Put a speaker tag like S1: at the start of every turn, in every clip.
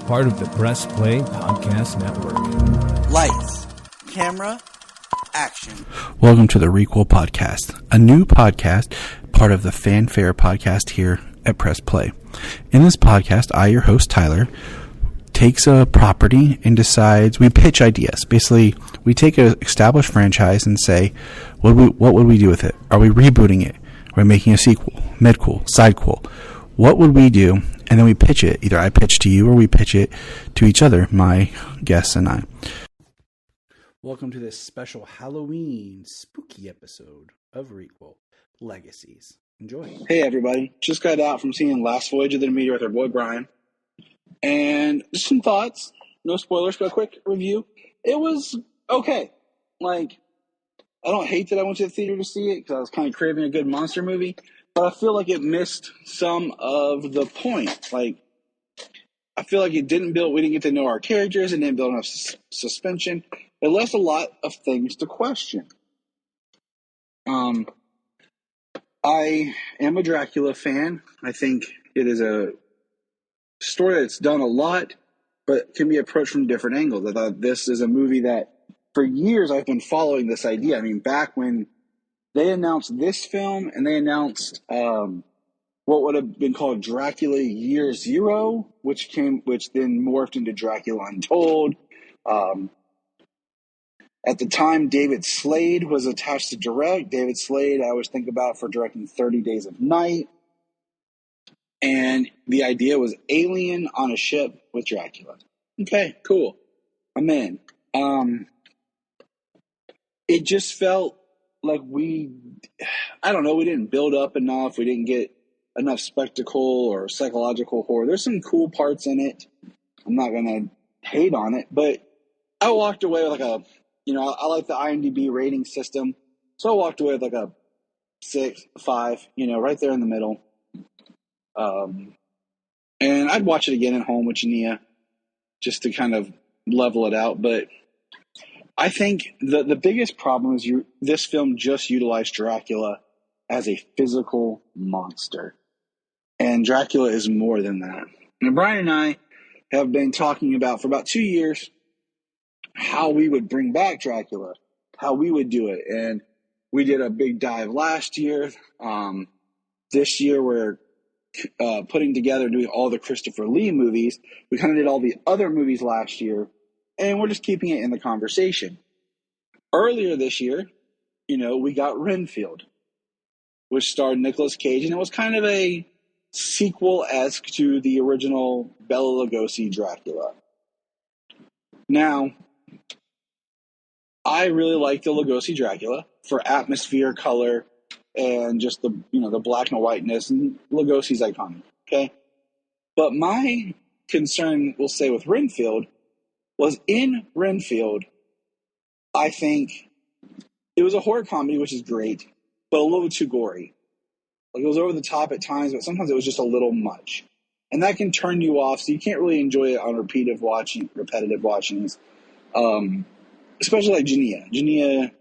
S1: part of the Press Play Podcast Network.
S2: Lights, camera, action.
S3: Welcome to the Requel podcast, a new podcast, part of the Fanfare podcast here at Press Play. In this podcast, I, your host, Tyler, takes a property and decides, we pitch ideas. Basically, we take an established franchise and say, what would we do with it? Are we rebooting it? Are we making a sequel, midquel, sidequel? What would we do? And then we pitch it. Either I pitch to you or we pitch it to each other, my guests and I. Welcome to this special Halloween spooky episode of Requel Legacies. Enjoy.
S4: Hey everybody, just got out from seeing Last Voyage of the Demeter with our boy Brian. And just some thoughts, no spoilers, but a quick review. It was okay. I don't hate that I went to the theater to see it because I was kind of craving a good monster movie, but I feel like it missed some of the point. I feel like we didn't get to know our characters, and didn't build enough suspension. It left a lot of things to question. I am a Dracula fan. I think it is a story that's done a lot, but can be approached from different angles. I thought this is a movie that, for years, I've been following this idea. I mean, back when they announced this film and they announced what would have been called Dracula Year Zero, which then morphed into Dracula Untold. At the time, David Slade was attached to direct. David Slade, I always think about for directing 30 Days of Night. And the idea was Alien on a ship with Dracula. Okay, cool. I'm in. It just felt like we didn't build up enough. We didn't get enough spectacle or psychological horror. There's some cool parts in it. I'm not going to hate on it, but I walked away with I like the IMDb rating system. So I walked away with a 6, 5, right there in the middle. And I'd watch it again at home with Jania just to kind of level it out. But I think the biggest problem is this film just utilized Dracula as a physical monster. And Dracula is more than that. And Brian and I have been talking about for about 2 years how we would bring back Dracula, how we would do it. And we did a big dive last year. This year we're putting together doing all the Christopher Lee movies. We kind of did all the other movies last year, and we're just keeping it in the conversation. Earlier this year, we got Renfield, which starred Nicolas Cage, and it was kind of a sequel-esque to the original Bela Lugosi Dracula. Now, I really like the Lugosi Dracula for atmosphere, color, and just the black and whiteness, and Lugosi's iconic, okay? But my concern, we'll say, with Renfield was in Renfield, I think it was a horror comedy, which is great, but a little too gory. It was over the top at times, but sometimes it was just a little much. And that can turn you off, so you can't really enjoy it on repetitive watchings. Especially like Jania. Jania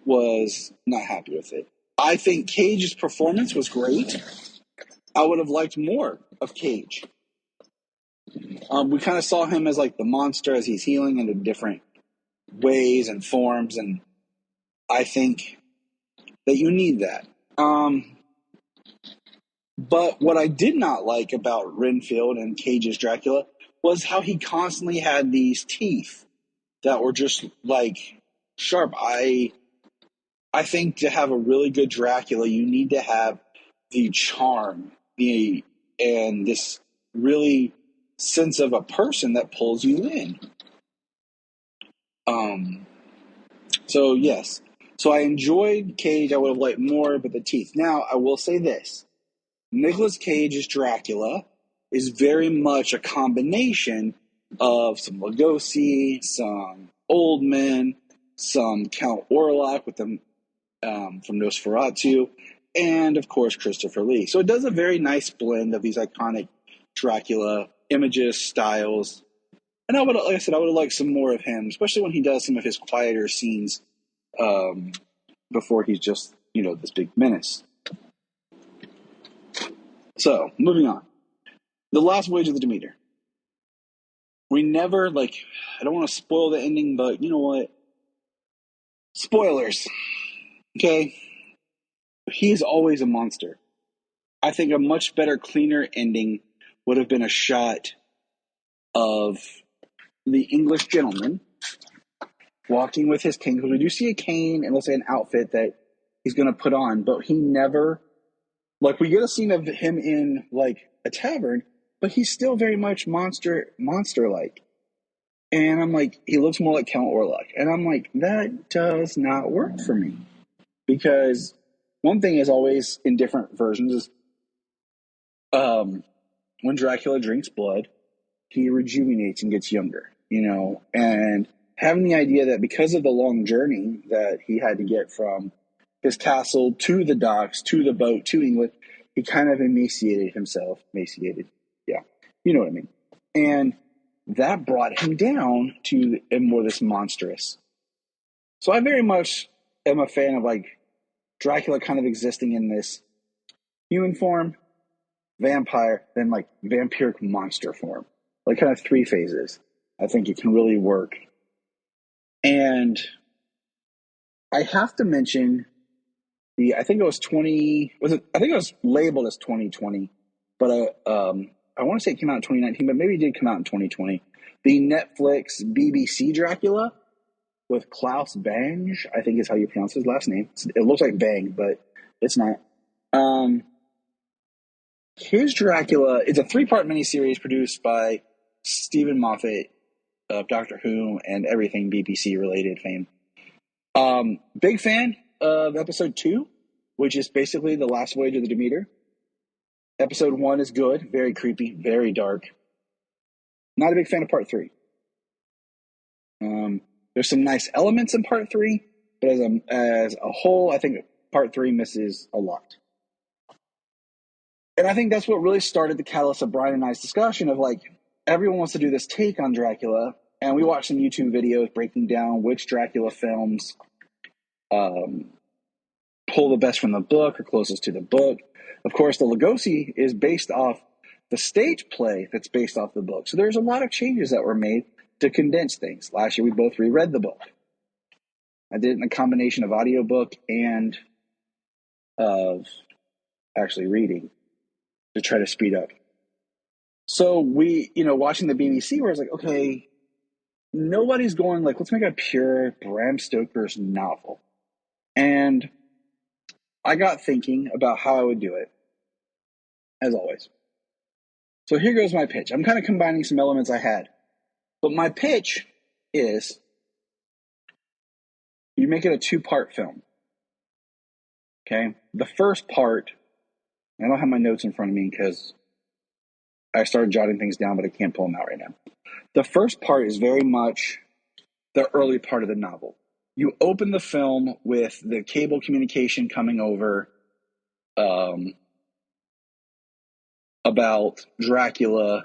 S4: was not happy with it. I think Cage's performance was great. I would have liked more of Cage. We kind of saw him as the monster as he's healing into different ways and forms, and I think that you need that. But what I did not like about Renfield and Cage's Dracula was how he constantly had these teeth that were just sharp. I think to have a really good Dracula, you need to have the charm, and this really sense of a person that pulls you in. So yes. So I enjoyed Cage. I would have liked more, but the teeth. Now, I will say this. Nicolas Cage's Dracula is very much a combination of some Lugosi, some Oldman, some Count Orlok with them from Nosferatu, and of course Christopher Lee. So it does a very nice blend of these iconic Dracula images, styles. And I would have liked some more of him, especially when he does some of his quieter scenes before he's just, this big menace. So, moving on. The Last Voyage of the Demeter. we never, like, I don't want to spoil the ending, but you know what? Spoilers. Okay? He's always a monster. I think a much better, cleaner ending would have been a shot of the English gentleman walking with his cane, because we do see a cane and let's say an outfit that he's going to put on, but he never, like, we get a scene of him in like a tavern, but he's still very much monster-like. And I'm like, he looks more like Count Orlok. And I'm like, that does not work for me. Because one thing is always in different versions is when Dracula drinks blood, he rejuvenates and gets younger, and having the idea that because of the long journey that he had to get from his castle to the docks, to the boat, to England, he kind of emaciated himself. Yeah, you know what I mean. And that brought him down to more this monstrous. So I very much am a fan of like Dracula kind of existing in this human form, vampire, then like vampiric monster form. Like kind of 3 phases. I think it can really work. And I have to mention I think it was labeled as 2020, but I want to say it came out in 2019, but maybe it did come out in 2020. The Netflix BBC Dracula with Klaus Bang, I think is how you pronounce his last name. It looks like Bang, but it's not. His Dracula is a 3-part miniseries produced by Stephen Moffat of Doctor Who and everything BBC related fame. Big fan of episode 2, which is basically the last voyage of the Demeter. Episode 1 is good, very creepy, very dark. Not a big fan of part 3. There's some nice elements in part 3, but as a whole, I think part 3 misses a lot. And I think that's what really started the catalyst of Brian and I's discussion of like, everyone wants to do this take on Dracula, and we watched some YouTube videos breaking down which Dracula films pull the best from the book or closest to the book. Of course, the Lugosi is based off the stage play that's based off the book. So there's a lot of changes that were made to condense things. Last year, we both reread the book. I did it in a combination of audiobook and of actually reading to try to speed up. So we, watching the BBC, where it's like, okay, nobody's going like, let's make a pure Bram Stoker's novel. And I got thinking about how I would do it, as always. So here goes my pitch. I'm kind of combining some elements I had. But my pitch is you make it a 2-part film. Okay? The first part, I don't have my notes in front of me because I started jotting things down, but I can't pull them out right now. The first part is very much the early part of the novel. You open the film with the cable communication coming over about Dracula,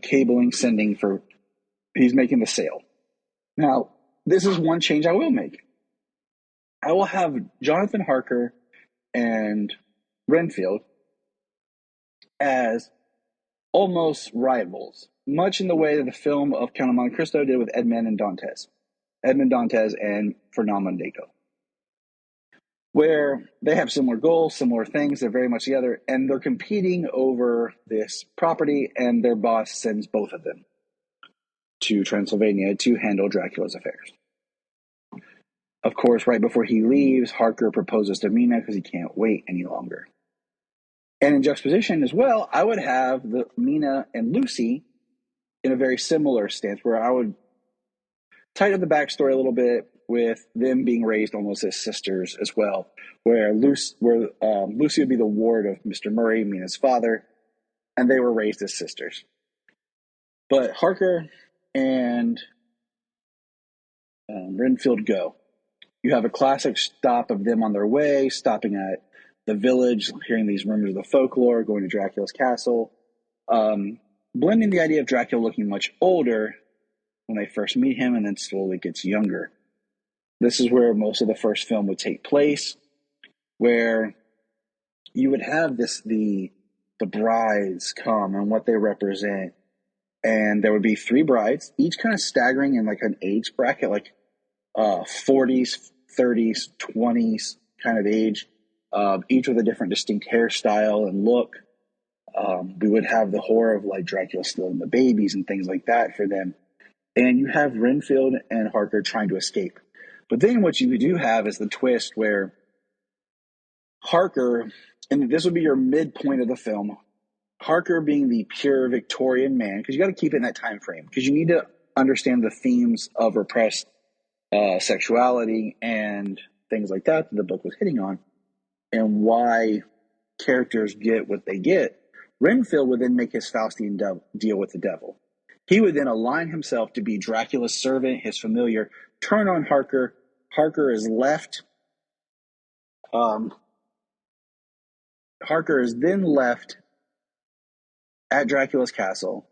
S4: cabling, sending he's making the sale. Now, this is one change I will make. I will have Jonathan Harker and Renfield as almost rivals, much in the way that the film of Count of Monte Cristo did with Edmond Dantes and Fernand Mondego, where they have similar goals, similar things, they're very much together, and they're competing over this property, and their boss sends both of them to Transylvania to handle Dracula's affairs. Of course, right before he leaves, Harker proposes to Mina because he can't wait any longer. And in juxtaposition as well, I would have Mina and Lucy in a very similar stance, where I would tighten up the backstory a little bit with them being raised almost as sisters as well, where Lucy would be the ward of Mr. Murray, Mina's father, and they were raised as sisters. But Harker and Renfield go. You have a classic stop of them on their way, stopping at the village, hearing these rumors of the folklore, going to Dracula's castle, blending the idea of Dracula looking much older when they first meet him and then slowly gets younger. This is where most of the first film would take place, where you would have the the brides come and what they represent. And there would be 3 brides, each kind of staggering in like an age bracket, like 40s, 30s, 20s kind of age, each with a different distinct hairstyle and look. We would have the horror of like Dracula stealing the babies and things like that for them. And you have Renfield and Harker trying to escape. But then what you do have is the twist where Harker, and this would be your midpoint of the film, Harker being the pure Victorian man, because you got to keep it in that time frame, because you need to understand the themes of repressed sexuality and things like that the book was hitting on, and why characters get what they get. Renfield would then make his Faustian deal with the devil. He would then align himself to be Dracula's servant, his familiar, turn on Harker. Harker is left. Harker is then left at Dracula's castle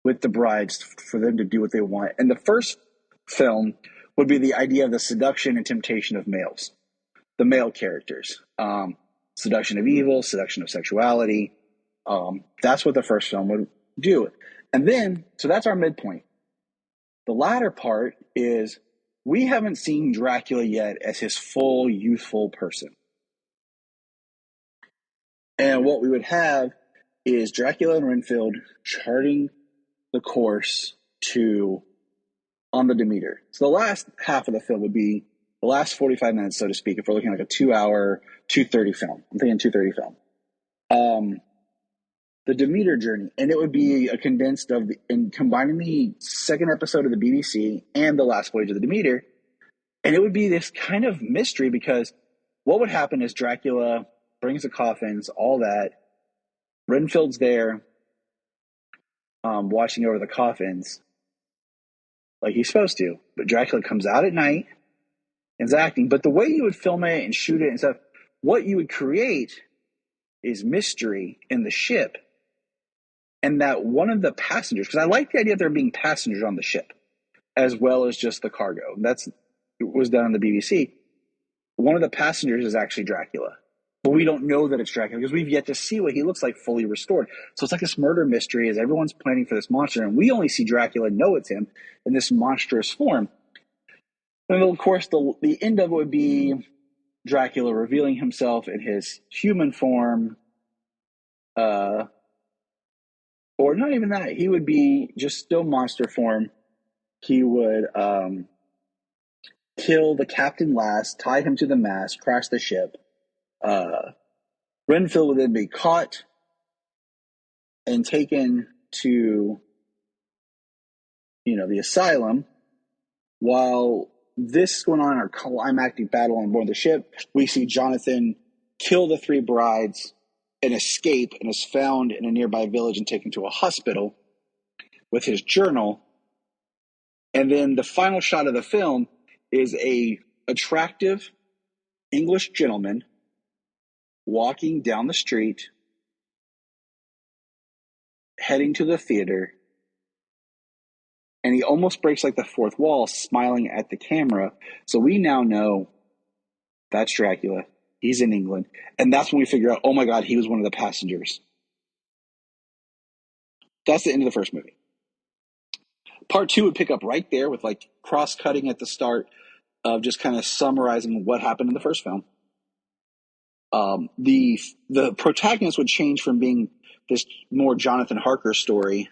S4: with the brides for them to do what they want. And the first film would be the idea of the seduction and temptation of males, the male characters. Seduction of evil, seduction of sexuality. That's what the first film would do. And then, so that's our midpoint. The latter part is we haven't seen Dracula yet as his full youthful person. And what we would have is Dracula and Renfield charting the course on the Demeter. So the last half of the film would be the last 45 minutes, so to speak, if we're looking at like a 2-hour, 2:30 film. I'm thinking 2:30 film. The Demeter journey, and it would be a condensed in combining the second episode of the BBC and the last voyage of the Demeter, and it would be this kind of mystery, because what would happen is Dracula brings the coffins, all that. Renfield's there, watching over the coffins, like he's supposed to, but Dracula comes out at night and is acting. But the way you would film it and shoot it and stuff, what you would create is mystery in the ship. And that one of the passengers, because I like the idea of there being passengers on the ship, as well as just the cargo. It was done on the BBC. One of the passengers is actually Dracula. But we don't know that it's Dracula because we've yet to see what he looks like fully restored. So it's like this murder mystery as everyone's planning for this monster, and we only see Dracula know it's him in this monstrous form. And of course, the end of it would be Dracula revealing himself in his human form, or not even that. He would be just still monster form. He would kill the captain last, tie him to the mast, crash the ship. Renfield would then be caught and taken to, the asylum. While this is going on, our climactic battle on board the ship, we see Jonathan kill the 3 brides and escape, and is found in a nearby village and taken to a hospital with his journal. And then the final shot of the film is a attractive English gentleman walking down the street, heading to the theater, and he almost breaks like the fourth wall, smiling at the camera. So we now know that's Dracula. He's in England. And that's when we figure out, oh my God, he was one of the passengers. That's the end of the first movie. Part 2 would pick up right there with like cross-cutting at the start of just kind of summarizing what happened in the first film. The protagonist would change from being this more Jonathan Harker story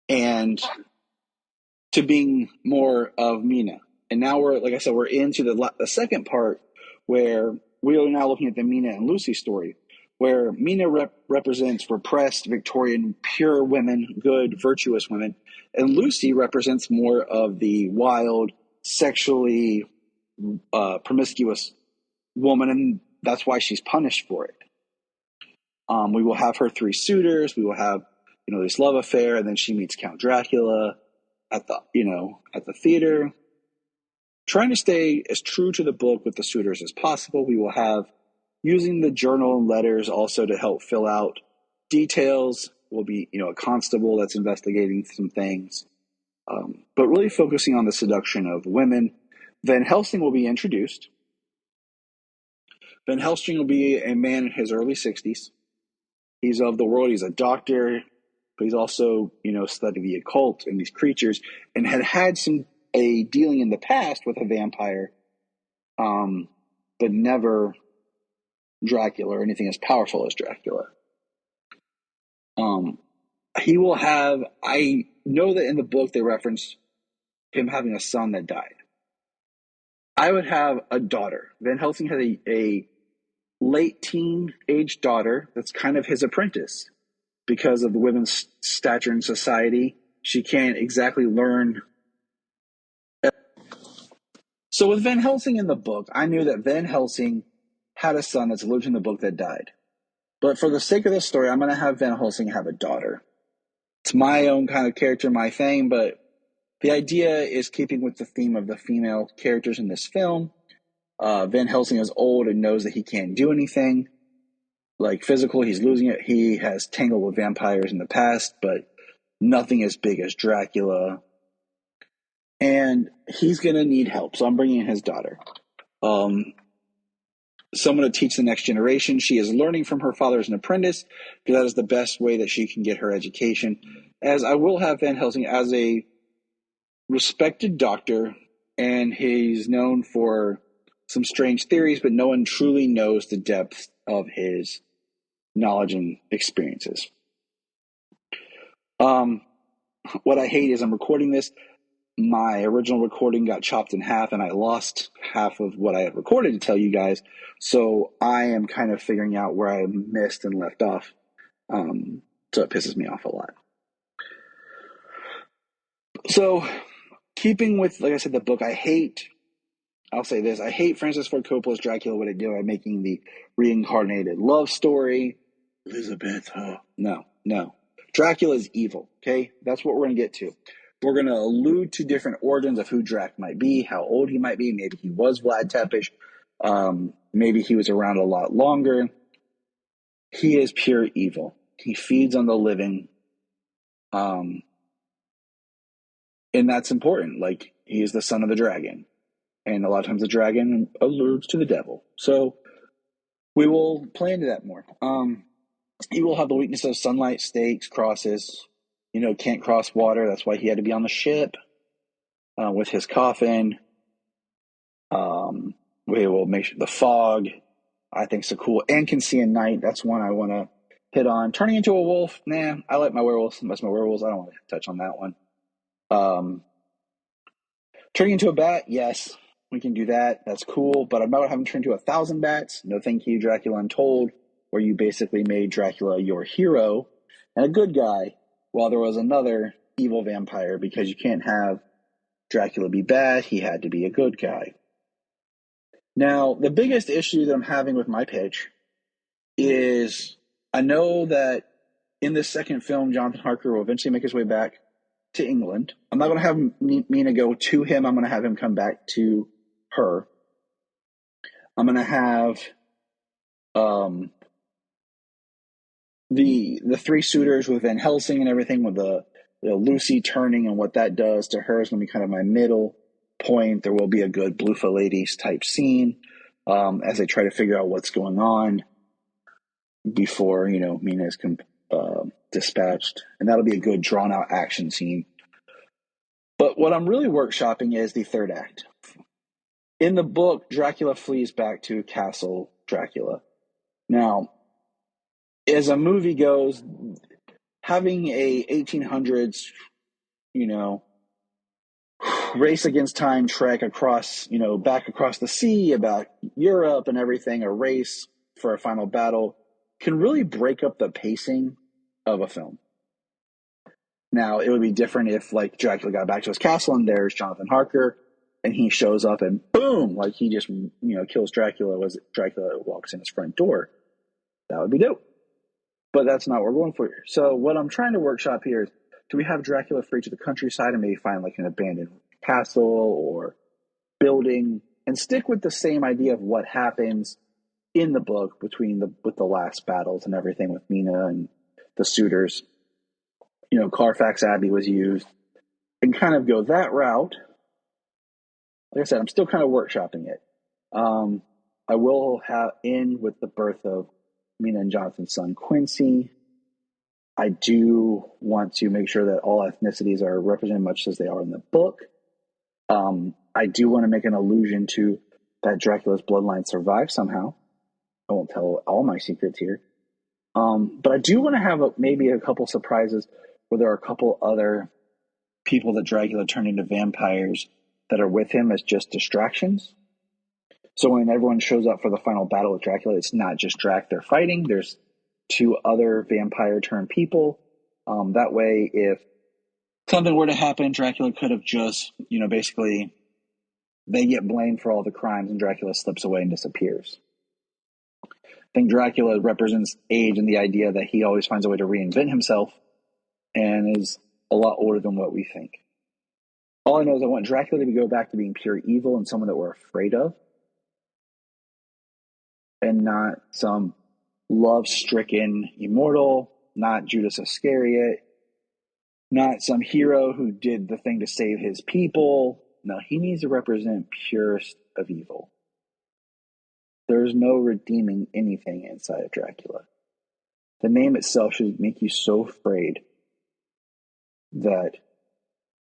S4: and to being more of Mina. And now we're into the second part where we are now looking at the Mina and Lucy story, where Mina represents repressed, Victorian, pure women, good, virtuous women, and Lucy represents more of the wild, sexually promiscuous woman, and that's why she's punished for it. We will have her 3 suitors. We will have, this love affair, and then she meets Count Dracula at the theater. Trying to stay as true to the book with the suitors as possible. We will have, using the journal and letters also to help fill out details. Will be, a constable that's investigating some things. But really focusing on the seduction of women. Van Helsing will be introduced. Van Helsing will be a man in his early 60s. He's of the world. He's a doctor, but he's also, studied the occult and these creatures, and had a dealing in the past with a vampire, but never Dracula or anything as powerful as Dracula. He will have. I know that in the book they reference him having a son that died. I would have a daughter. Van Helsing had a late teen age daughter that's kind of his apprentice because of the women's stature in society. She can't exactly learn. So with Van Helsing in the book, I knew that Van Helsing had a son that's alluded in the book that died. But for the sake of this story, I'm going to have Van Helsing have a daughter. It's my own kind of character, my thing, but the idea is keeping with the theme of the female characters in this film. Van Helsing is old and knows that he can't do anything. Like physical, he's losing it. He has tangled with vampires in the past, but nothing as big as Dracula. And he's going to need help, so I'm bringing in his daughter. Someone to teach the next generation. She is learning from her father as an apprentice, because that is the best way that she can get her education. As I will have Van Helsing as a respected doctor, and he's known for some strange theories, but no one truly knows the depth of his knowledge and experiences. What I hate is I'm recording this. My original recording got chopped in half, and I lost half of what I had recorded to tell you guys. So I am kind of figuring out where I missed and left off. So it pisses me off a lot. So keeping with, like I said, the book, I'll say this, I hate Francis Ford Coppola's Dracula, what it did by making the reincarnated love story. Elizabeth, no. Dracula is evil, okay? That's what we're going to get to. We're going to allude to different origins of who Drac might be, how old he might be. Maybe he was Vlad Tepes. Maybe he was around a lot longer. He is pure evil. He feeds on the living. And that's important. Like, he is the son of the dragon. And a lot of times the dragon alludes to the devil. So we will play into that more. He will have the weakness of sunlight, stakes, crosses. Can't cross water. That's why he had to be on the ship with his coffin. We will make sure the fog, I think, so cool. And can see in night. That's one I want to hit on. Turning into a wolf, nah. I like my werewolves. That's my werewolves. I don't want to touch on that one. Turning into a bat, yes, we can do that. That's cool. But I'm not having to turn into 1,000 bats. No, thank you. Dracula Untold, where you basically made Dracula your hero and a good guy, while there was another evil vampire, because you can't have Dracula be bad. He had to be a good guy. Now, the biggest issue that I'm having with my pitch is I know that in this second film, Jonathan Harker will eventually make his way back to England. I'm not going to have Mina go to him. I'm going to have him come back to her. I'm going to have the three suitors with Van Helsing and everything, with the Lucy turning and what that does to her is going to be kind of my middle point. There will be a good Blue for Ladies type scene as they try to figure out what's going on before, Mina is dispatched. And that'll be a good drawn out action scene. But what I'm really workshopping is the third act. In the book, Dracula flees back to Castle Dracula. Now, as a movie goes, having a 1800s, race against time trek across, back across the sea about Europe and everything, a race for a final battle, can really break up the pacing of a film. Now, it would be different if, like, Dracula got back to his castle and there's Jonathan Harker, and he shows up and boom, like he just, kills Dracula as Dracula walks in his front door. That would be dope. But that's not what we're going for here. So what I'm trying to workshop here is, do we have Dracula free to the countryside and maybe find like an abandoned castle or building, and stick with the same idea of what happens in the book with the last battles and everything with Mina and the suitors. Carfax Abbey was used, and kind of go that route. Like I said, I'm still kind of workshopping it. I will end with the birth of Mina and Jonathan's son, Quincy. I do want to make sure that all ethnicities are represented much as they are in the book. I do want to make an allusion to that Dracula's bloodline survived somehow. I won't tell all my secrets here. But I do want to have maybe a couple surprises where there are a couple other people that Dracula turned into vampires that are with him as just distractions. So when everyone shows up for the final battle with Dracula, it's not just Drac they're fighting. There's two other vampire turned people. That way, if something were to happen, Dracula could have just, basically they get blamed for all the crimes and Dracula slips away and disappears. I think Dracula represents age and the idea that he always finds a way to reinvent himself and is a lot older than what we think. All I know is I want Dracula to go back to being pure evil and someone that we're afraid of, and not some love-stricken immortal, not Judas Iscariot, not some hero who did the thing to save his people. No, he needs to represent purest of evil. There's no redeeming anything inside of Dracula. The name itself should make you so afraid that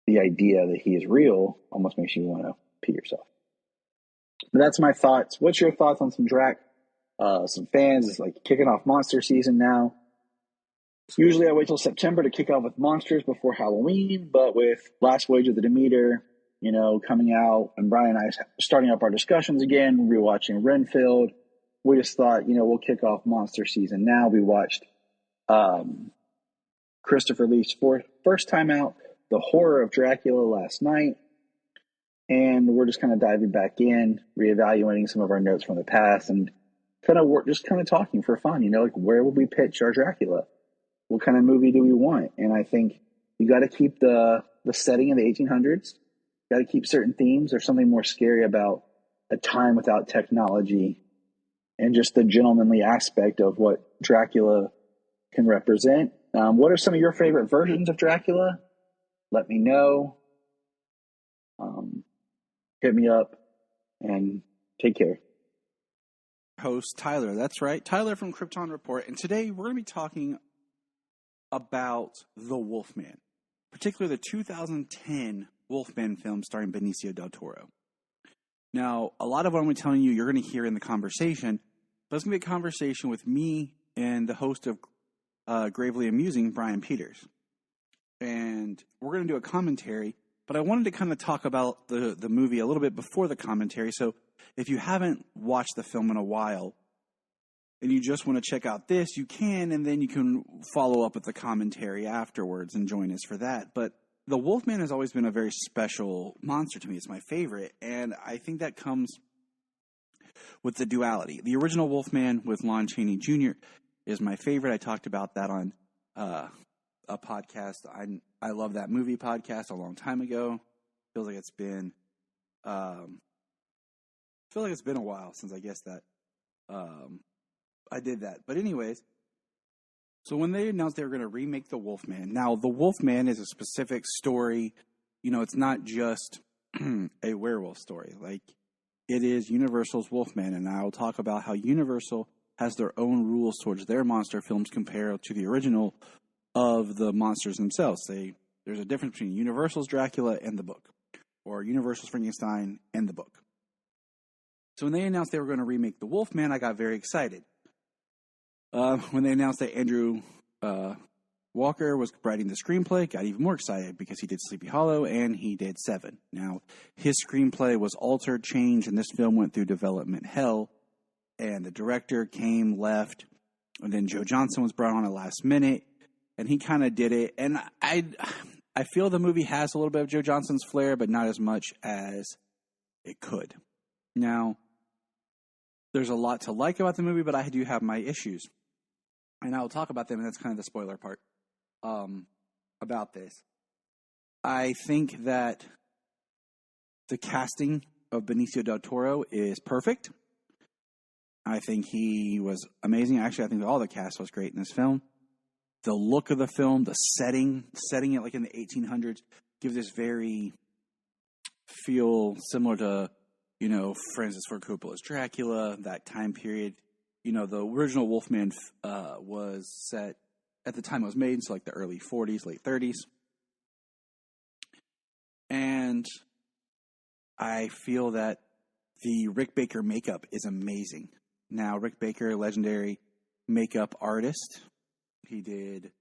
S4: the idea that he is real almost makes you want to pee yourself. But that's my thoughts. What's your thoughts on some Drac? Some fans is like kicking off monster season now. Usually I wait till September to kick off with monsters before Halloween, but with Last Voyage of the Demeter, coming out, and Brian and I starting up our discussions again, rewatching Renfield, we just thought, we'll kick off monster season now. We watched Christopher Lee's first time out, The Horror of Dracula, last night, and we're just kind of diving back in, reevaluating some of our notes from the past, and kind of talking for fun, like where would we pitch our Dracula? What kind of movie do we want? And I think you got to keep the setting in the 1800s. Got to keep certain themes. There's something more scary about a time without technology and just the gentlemanly aspect of what Dracula can represent. What are some of your favorite versions of Dracula? Let me know. Hit me up and take care.
S3: Host Tyler, that's right, Tyler from Krypton Report, and today we're going to be talking about The Wolfman, particularly the 2010 Wolfman film starring Benicio del Toro. Now, a lot of what I'm telling you, you're going to hear in the conversation, but it's going to be a conversation with me and the host of Gravely Amusing, Brian Peters. And we're going to do a commentary, but I wanted to kind of talk about the movie a little bit before the commentary. So if you haven't watched the film in a while and you just want to check out this, you can, and then you can follow up with the commentary afterwards and join us for that. But the Wolfman has always been a very special monster to me. It's my favorite, and I think that comes with the duality. The original Wolfman with Lon Chaney Jr. is my favorite. I talked about that on a podcast. I love that movie podcast a long time ago. Feels like it's been a while since I guess that I did that. But anyways, so when they announced they were going to remake The Wolfman, now The Wolfman is a specific story. It's not just a werewolf story. Like, it is Universal's Wolfman, and I'll talk about how Universal has their own rules towards their monster films compared to the original of the monsters themselves. There's a difference between Universal's Dracula and the book, or Universal's Frankenstein and the book. So when they announced they were going to remake The Wolfman, I got very excited. When they announced that Andrew Walker was writing the screenplay, got even more excited because he did Sleepy Hollow and he did Seven. Now, his screenplay was altered, changed, and this film went through development hell. And the director came, left, and then Joe Johnston was brought on at last minute, and he kind of did it. And I feel the movie has a little bit of Joe Johnston's flair, but not as much as it could. Now, there's a lot to like about the movie, but I do have my issues. And I will talk about them, and that's kind of the spoiler part about this. I think that the casting of Benicio del Toro is perfect. I think he was amazing. Actually, I think all the cast was great in this film. The look of the film, the setting it like in the 1800s, gives this very feel similar to, Francis Ford Coppola's Dracula, that time period. The original Wolfman was set
S4: at the time it was made, so like the early 40s, late 30s. And I feel that the Rick Baker makeup is amazing. Now, Rick Baker, legendary makeup artist. He did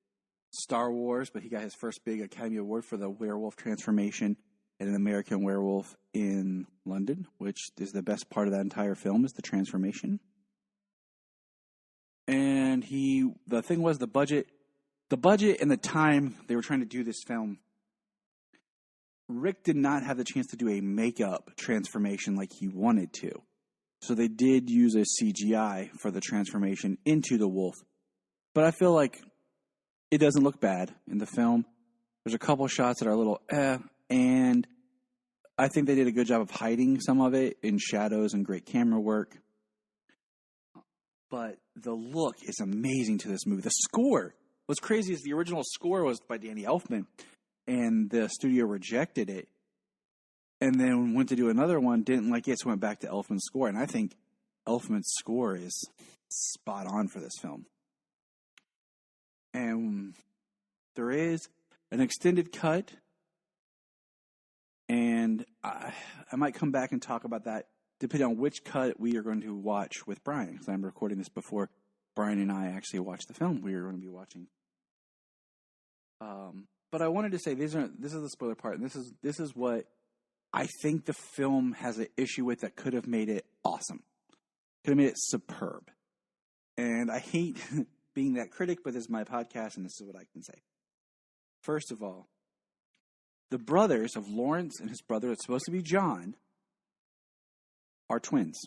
S4: Star Wars, but he got his first big Academy Award for the werewolf transformation in An American Werewolf in London, which is the best part of that entire film, is the transformation. And the thing was, the budget and the time they were trying to do this film, Rick did not have the chance to do a makeup transformation like he wanted to. So they did use a CGI for the transformation into the wolf. But I feel like it doesn't look bad in the film. There's a couple shots that are a little and I think they did a good job of hiding some of it in shadows and great camera work. But the look is amazing to this movie. The score, what's crazy is the original score was by Danny Elfman, and the studio rejected it. And then went to do another one, didn't like it, so went back to Elfman's score. And I think Elfman's score is spot on for this film. And there is an extended cut, and I might come back and talk about that depending on which cut we are going to watch with Brian, because I'm recording this before Brian and I actually watch the film we are going to be watching. But I wanted to say this is the spoiler part, and this is what I think the film has an issue with that could have made it awesome. Could have made it superb. And I hate being that critic, but this is my podcast, and this is what I can say. First of all, the brothers of Lawrence and his brother, that's supposed to be John, are twins.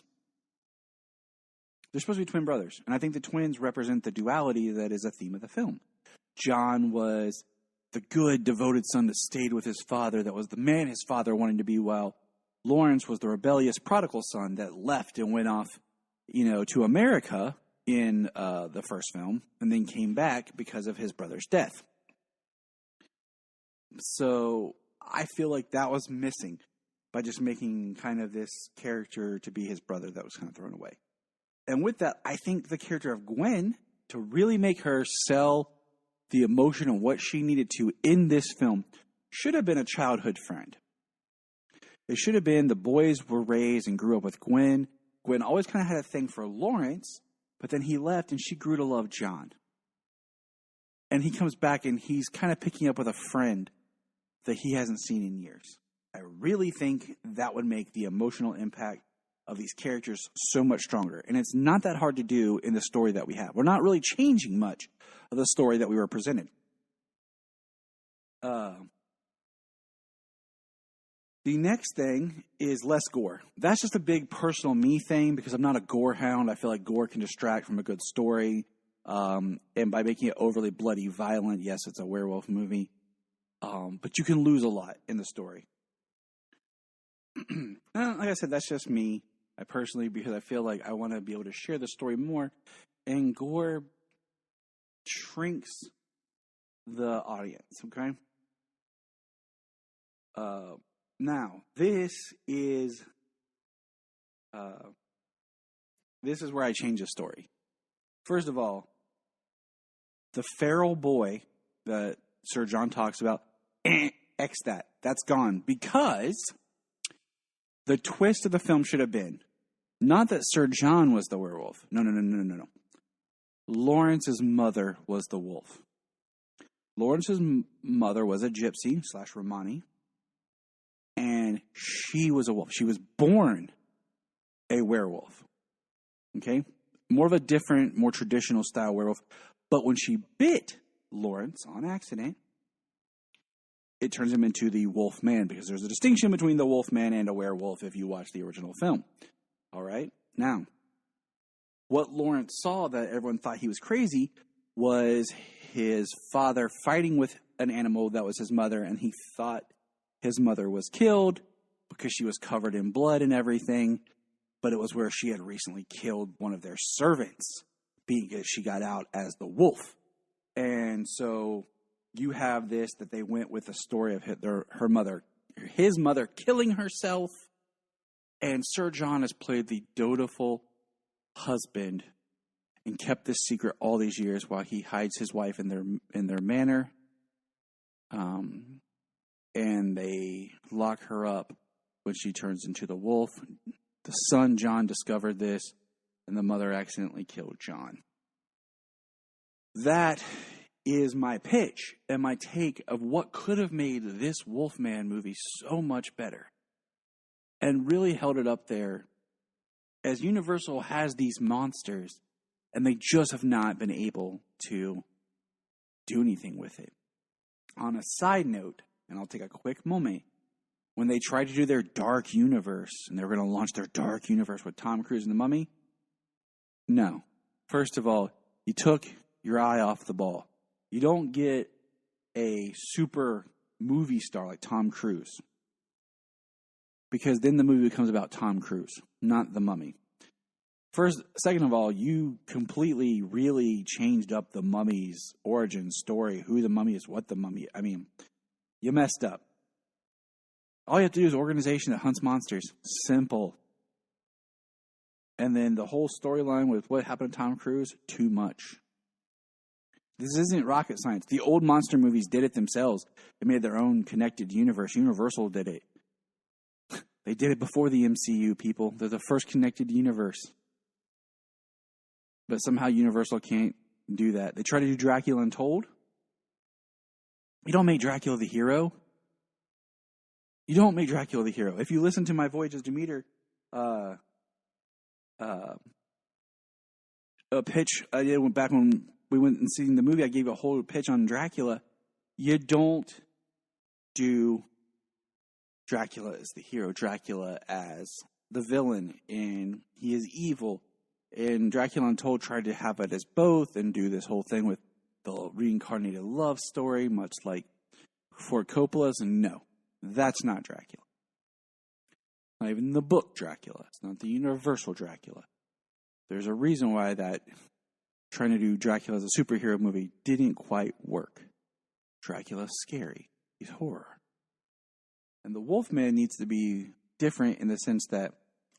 S4: They're supposed to be twin brothers. And I think the twins represent the duality that is a theme of the film. John was the good, devoted son that stayed with his father, that was the man his father wanted to be, while Lawrence was the rebellious prodigal son that left and went off, to America in the first film, and then came back because of his brother's death. So I feel like that was missing by just making kind of this character to be his brother that was kind of thrown away. And with that, I think the character of Gwen, to really make her sell the emotion and what she needed to in this film, should have been a childhood friend. It should have been the boys were raised and grew up with Gwen. Gwen always kind of had a thing for Lawrence, but then he left and she grew to love John. And he comes back and he's kind of picking up with a friend that he hasn't seen in years. I really think that would make the emotional impact of these characters so much stronger. And it's not that hard to do in the story that we have. We're not really changing much of the story that we were presented. The next thing is less gore. That's just a big personal me thing because I'm not a gore hound. I feel like gore can distract from a good story. And by making it overly bloody violent, yes, it's a werewolf movie. But you can lose a lot in the story. Like I said, that's just me. I personally, because I feel like I want to be able to share the story more. And gore shrinks the audience, okay? Now, this is where I change the story. First of all, the feral boy that Sir John talks about, X that. That's gone. Because the twist of the film should have been not that Sir John was the werewolf. No. Lawrence's mother was the wolf. Lawrence's mother was a gypsy / Romani. And she was a wolf. She was born a werewolf. Okay? More of a different, more traditional style werewolf. But when she bit Lawrence on accident, it turns him into the wolf man, because there's a distinction between the wolf man and a werewolf if you watch the original film. All right? Now, what Lawrence saw that everyone thought he was crazy was his father fighting with an animal that was his mother, and he thought his mother was killed because she was covered in blood and everything, but it was where she had recently killed one of their servants, because she got out as the wolf. And so you have this, that they went with the story of his mother killing herself, and Sir John has played the dutiful husband
S5: and kept this secret all these years while he hides his wife in their manor. And they lock her up when she turns into the wolf. The son, John, discovered this, and the mother accidentally killed John. That is my pitch and my take of what could have made this Wolfman movie so much better and really held it up there, as Universal has these monsters and they just have not been able to do anything with it. On a side note, and I'll take a quick moment, when they tried to do their dark universe, and they were going to launch their dark universe with Tom Cruise and the Mummy, no. First of all, you took your eye off the ball. You don't get a super movie star like Tom Cruise, because then the movie becomes about Tom Cruise, not the Mummy. Second of all, you completely really changed up the Mummy's origin story, who the Mummy is, what the Mummy. I mean, you messed up. All you have to do is an organization that hunts monsters. Simple. And then the whole storyline with what happened to Tom Cruise, too much. This isn't rocket science. The old monster movies did it themselves. They made their own connected universe. Universal did it. They did it before the MCU, people. They're the first connected universe. But somehow Universal can't do that. They try to do Dracula Untold. You don't make Dracula the hero. You don't make Dracula the hero. If you listen to my Voyages Demeter a pitch I did back when we went and seen the movie, I gave a whole pitch on Dracula. You don't do Dracula as the hero, Dracula as the villain, and he is evil. And Dracula Untold tried to have it as both and do this whole thing with the reincarnated love story, much like Ford Coppola's. And no, that's not Dracula. Not even the book Dracula. It's not the Universal Dracula. There's a reason why that trying to do Dracula as a superhero movie didn't quite work. Dracula's scary. He's horror. And the Wolfman needs to be different in the sense that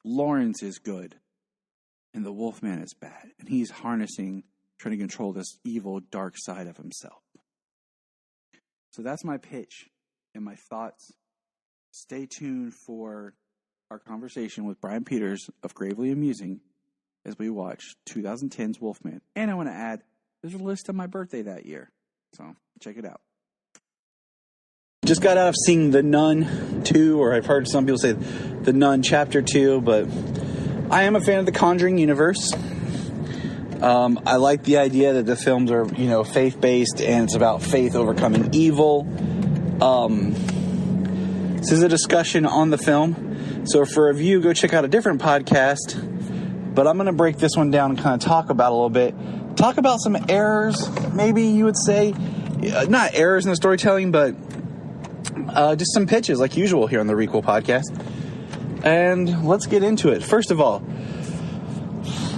S5: Lawrence is good and the Wolfman is bad. And he's harnessing, trying to control this evil, dark side of himself. So that's my pitch and my thoughts. Stay tuned for our conversation with Brian Peters of Gravely Amusing as we watch 2010's Wolfman. And I want to add, there's a list on my birthday that year. So check it out. Just got out of seeing The Nun 2, or I've heard some people say The Nun Chapter 2, but I am a fan of the Conjuring universe. I like the idea that the films are, faith-based and it's about faith overcoming evil. This is a discussion on the film. So for a review, go check out a different podcast. But I'm going to break this one down and kind of talk about a little bit. Talk about some errors, maybe you would say. Not errors in the storytelling, but just some pitches like usual here on the Requel podcast. And let's get into it. First of all,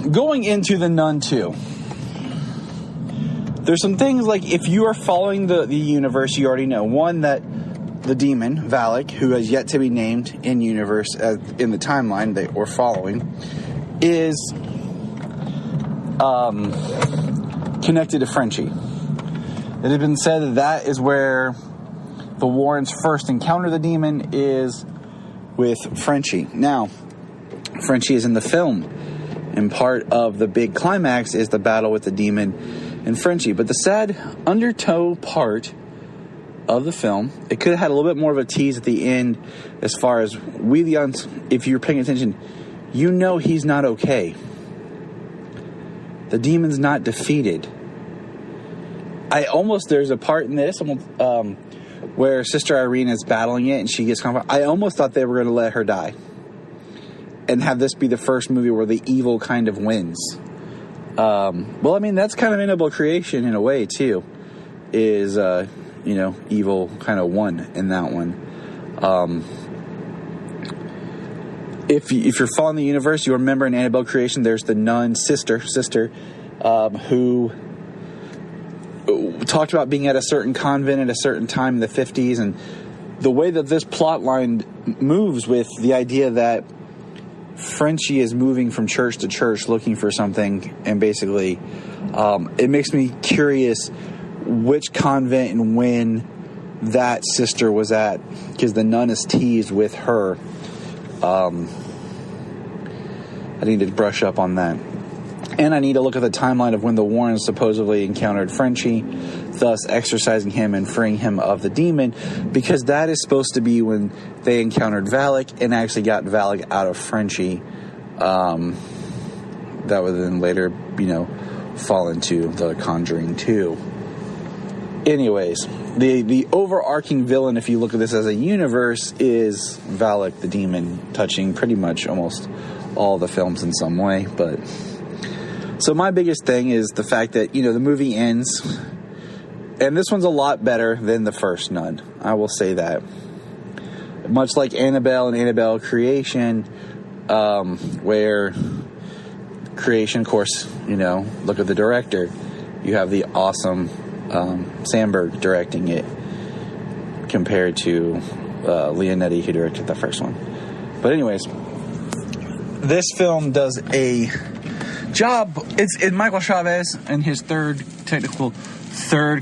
S5: going into The Nun 2, there's some things like if you are following the universe, you already know. One, that the demon, Valak, who has yet to be named in universe in the timeline that we're following, is connected to Frenchie. It had been said that is where the Warrens first encounter the demon, is with Frenchie. Now, Frenchie is in the film, and part of the big climax is the battle with the demon and Frenchie. But the sad undertow part of the film, it could have had a little bit more of a tease at the end as far as if you're paying attention, he's not okay. The demon's not defeated. There's a part in this where Sister Irene is battling it and she gets confident. I almost thought they were going to let her die and have this be the first movie where the evil kind of wins. That's kind of Annabelle creation in a way too, is, evil kind of won in that one. If you're following the universe, you remember in Annabelle creation, there's the nun sister, who talked about being at a certain convent at a certain time in the 50s, and the way that this plot line moves with the idea that
S4: Frenchie is moving from church to church looking for something, and basically it makes me curious which convent and when that sister was at, because the nun is teased with her. I need to brush up on that. And I need to look at the timeline of when the Warrens supposedly encountered Frenchie, thus exorcising him and freeing him of the demon, because that is supposed to be when they encountered Valak and actually got Valak out of Frenchie. That would then later, fall into The Conjuring 2. Anyways, the overarching villain, if you look at this as a universe, is Valak the demon, touching pretty much almost all the films in some way. But so my biggest thing is the fact that, the movie ends, and this one's a lot better than the first Nun. I will say that. Much like Annabelle and Annabelle Creation, where Creation, of course, look at the director. You have the awesome Sandberg directing it compared to Leonetti, who directed the first one. But anyways, this film does a job. It's Michael Chavez and his third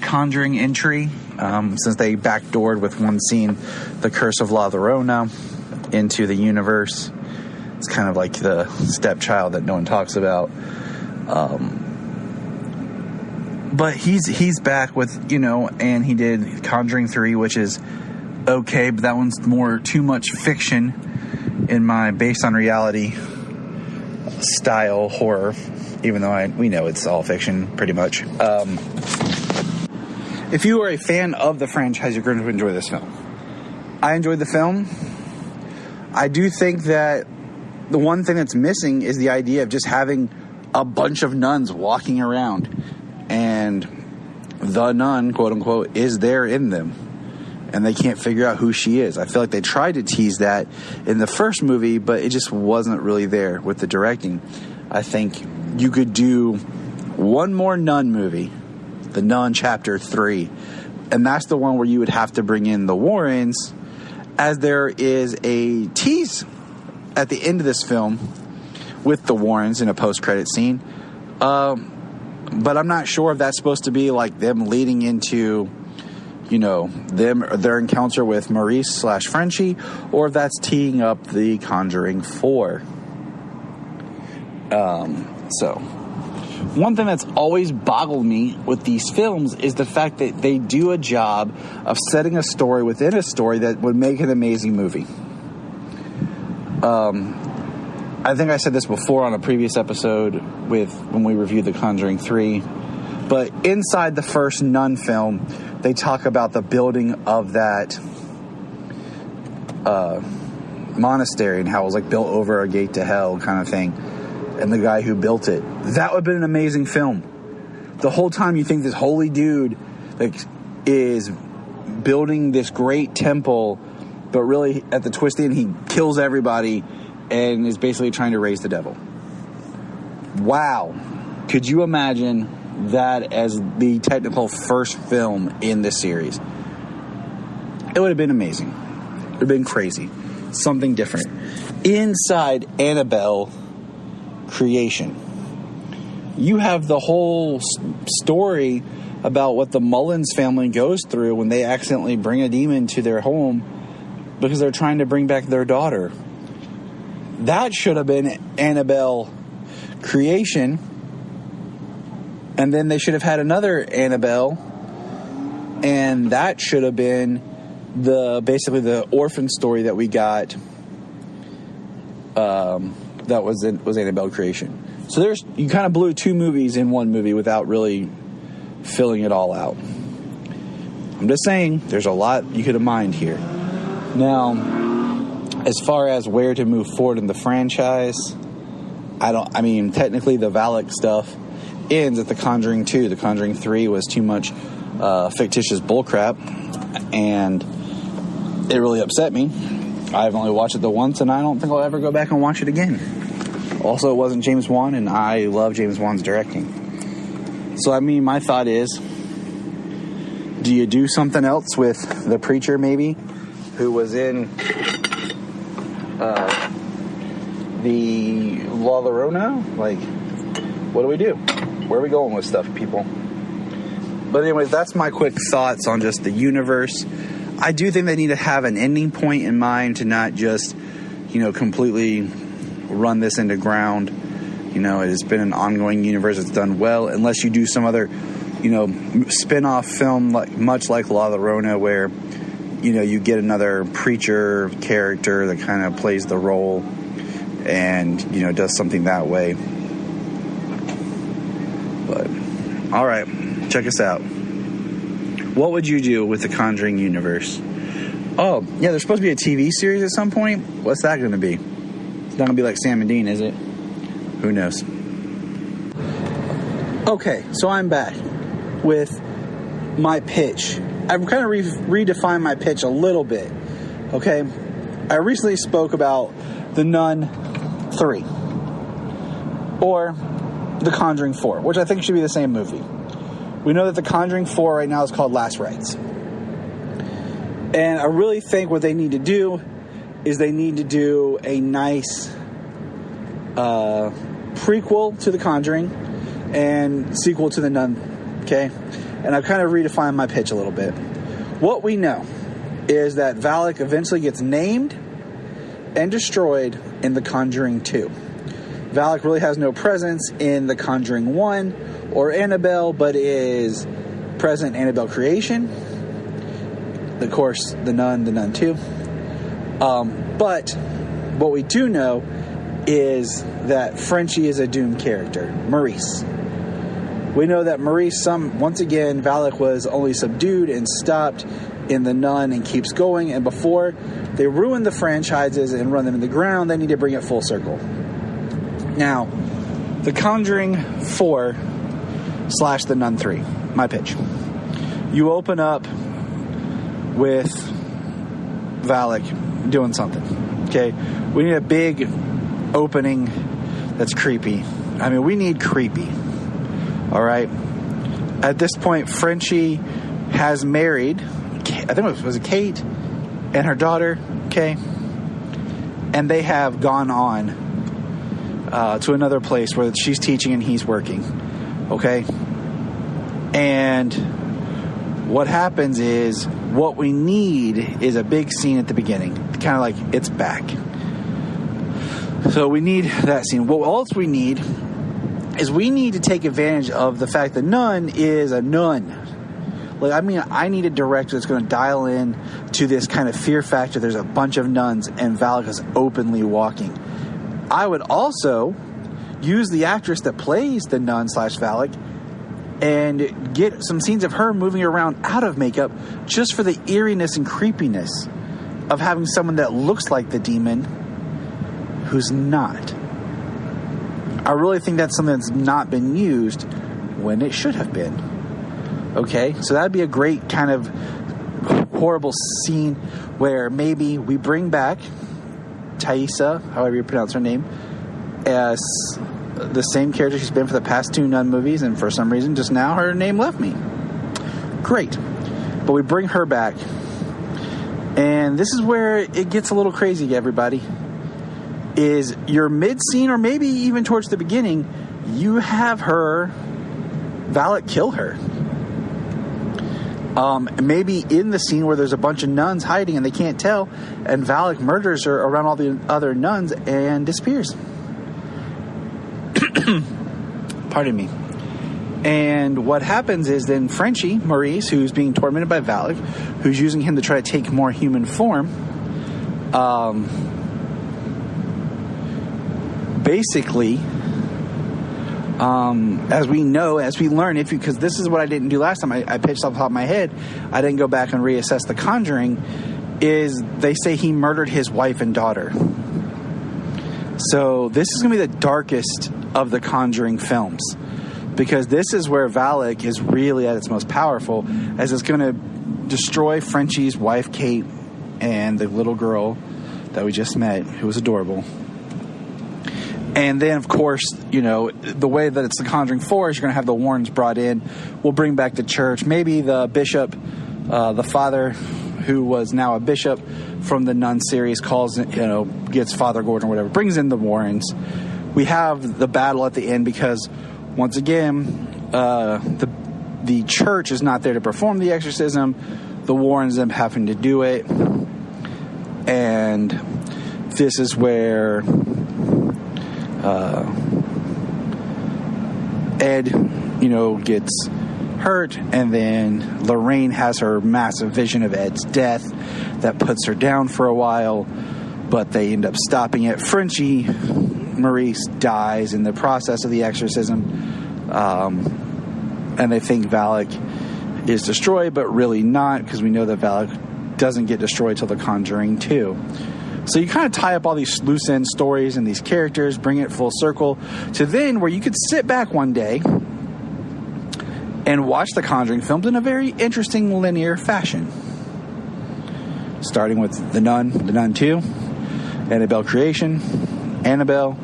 S4: Conjuring entry, since they backdoored with one scene the Curse of La Llorona into the universe. It's kind of like the stepchild that no one talks about. But he's back with, and he did Conjuring 3, which is okay, but that one's too much fiction in my based on reality style horror, even though we know it's all fiction pretty much. If you are a fan of the franchise, you're going to enjoy this film. I enjoyed the film. I do think that the one thing that's missing is the idea of just having a bunch of nuns walking around, and the nun, quote unquote, is there in them, and they can't figure out who she is. I feel like they tried to tease that in the first movie, but it just wasn't really there with the directing. I think you could do one more Nun movie, The Nun Chapter 3, and that's the one where you would have to bring in the Warrens, as there is a tease at the end of this film with the Warrens in a post-credit scene. But I'm not sure if that's supposed to be like them leading into, their encounter with Maurice / Frenchie, or if that's teeing up The Conjuring 4. So one thing that's always boggled me with these films is the fact that they do a job of setting a story within a story that would make an amazing movie. I think I said this before on a previous episode when we reviewed The Conjuring 3, but inside the first Nun film, they talk about the building of that monastery and how it was like built over a gate to hell kind of thing, and the guy who built it. That would have been an amazing film. The whole time you think this holy dude is building this great temple, but really at the twist end he kills everybody and is basically trying to raise the devil. Wow. Could you imagine that as the technical first film in this series? It would have been amazing. It would have been crazy. Something different. Inside Annabelle Creation, you have the whole story about what the Mullins family goes through when they accidentally bring a demon to their home because they're trying to bring back their daughter. That should have been Annabelle Creation, and then they should have had another Annabelle, and that should have been basically the orphan story that we got. That was Annabelle Creation. So you kind of blew two movies in one movie without really filling it all out. I'm just saying, there's a lot you could have mined here. Now, as far as where to move forward in the franchise, technically the Valak stuff ends at The Conjuring 2. The Conjuring 3 was too much fictitious bullcrap, and it really upset me. I've only watched it the once, and I don't think I'll ever go back and watch it again. Also, it wasn't James Wan, and I love James Wan's directing. So, my thought is, do you do something else with the preacher, maybe, who was in the La Llorona? Like, what do we do? Where are we going with stuff, people? But anyways, that's my quick thoughts on just the universe. I do think they need to have an ending point in mind to not just, completely run this into ground. It has been an ongoing universe that's done well, unless you do some other, spin-off film much like La Llorona, where, you get another preacher character that kind of plays the role and, does something that way. But, all right, check us out. What would you do with the Conjuring universe? Oh, yeah, there's supposed to be a TV series at some point. What's that going to be? It's not going to be like Sam and Dean, is it? Who knows? Okay, so I'm back with my pitch. I've kind of redefined my pitch a little bit. Okay? I recently spoke about The Nun 3. Or The Conjuring 4, which I think should be the same movie. We know that The Conjuring 4 right now is called Last Rites. And I really think what they need to do is they need to do a nice prequel to The Conjuring and sequel to The Nun. Okay? And I've kind of redefined my pitch a little bit. What we know is that Valak eventually gets named and destroyed in The Conjuring 2. Valak really has no presence in The Conjuring 1 or Annabelle, but is present in Annabelle Creation. Of course, The Nun 2. But what we do know is that Frenchie is a doomed character, Maurice. We know that Maurice, once again, Valak was only subdued and stopped in The Nun and keeps going. And before they ruin the franchises and run them in the ground, they need to bring it full circle. Now, The Conjuring 4 / The Nun 3, my pitch. You open up with Valak doing something, okay? We need a big opening that's creepy. I mean, we need creepy, all right? At this point, Frenchie has married, I think it was Kate and her daughter, okay? And they have gone on to another place where she's teaching and he's working, okay? And what happens is, what we need is a big scene at the beginning, kind of like it's back. So we need that scene. What else we need is we need to take advantage of the fact that Nun is a nun. Like, I mean, I need a director that's going to dial in to this kind of fear factor. There's a bunch of nuns and Valak is openly walking. I would also use the actress that plays the nun / Valak and get some scenes of her moving around out of makeup just for the eeriness and creepiness of having someone that looks like the demon who's not. I really think that's something that's not been used when it should have been. Okay, so that'd be a great kind of horrible scene where maybe we bring back Thaisa, however you pronounce her name, as the same character she's been for the past 2 Nun movies, and for some reason just now her name left me. Great. But we bring her back, and this is where it gets a little crazy, everybody. Is your mid-scene, or maybe even towards the beginning, you have her, Valak, kill her. Maybe in the scene where there's a bunch of nuns hiding and they can't tell, and Valak murders her around all the other nuns and disappears. Pardon me. And what happens is then Frenchie, Maurice, who's being tormented by Valak, who's using him to try to take more human form, basically, as we know, as we learn, because this is what I didn't do last time, I pitched off the top of my head, I didn't go back and reassess The Conjuring, is they say he murdered his wife and daughter. So this is going to be the darkest of the Conjuring films, because this is where Valak is really at its most powerful, as it's going to destroy Frenchie's wife, Kate, and the little girl that we just met, who was adorable. And then, of course, you know, the way that it's The Conjuring 4 is you're going to have the Warrens brought in. We'll bring back the church. Maybe the bishop, the father
S5: who was now a bishop from the Nun series, gets Father Gordon or whatever, brings in the Warrens. We have the battle at the end because, once again, the church is not there to perform the exorcism. The Warrens end up having to do it. And this is where Ed, gets hurt, and then Lorraine has her massive vision of Ed's death that puts her down for a while, but they end up stopping it. Frenchie Maurice dies in the process of the exorcism, and they think Valak is destroyed, but really not, because we know that Valak doesn't get destroyed till The Conjuring 2. So you kind of tie up all these loose end stories and these characters, bring it full circle to then where you could sit back one day and watch the Conjuring films in a very interesting linear fashion. Starting with The Nun 2, Annabelle Creation, Annabelle,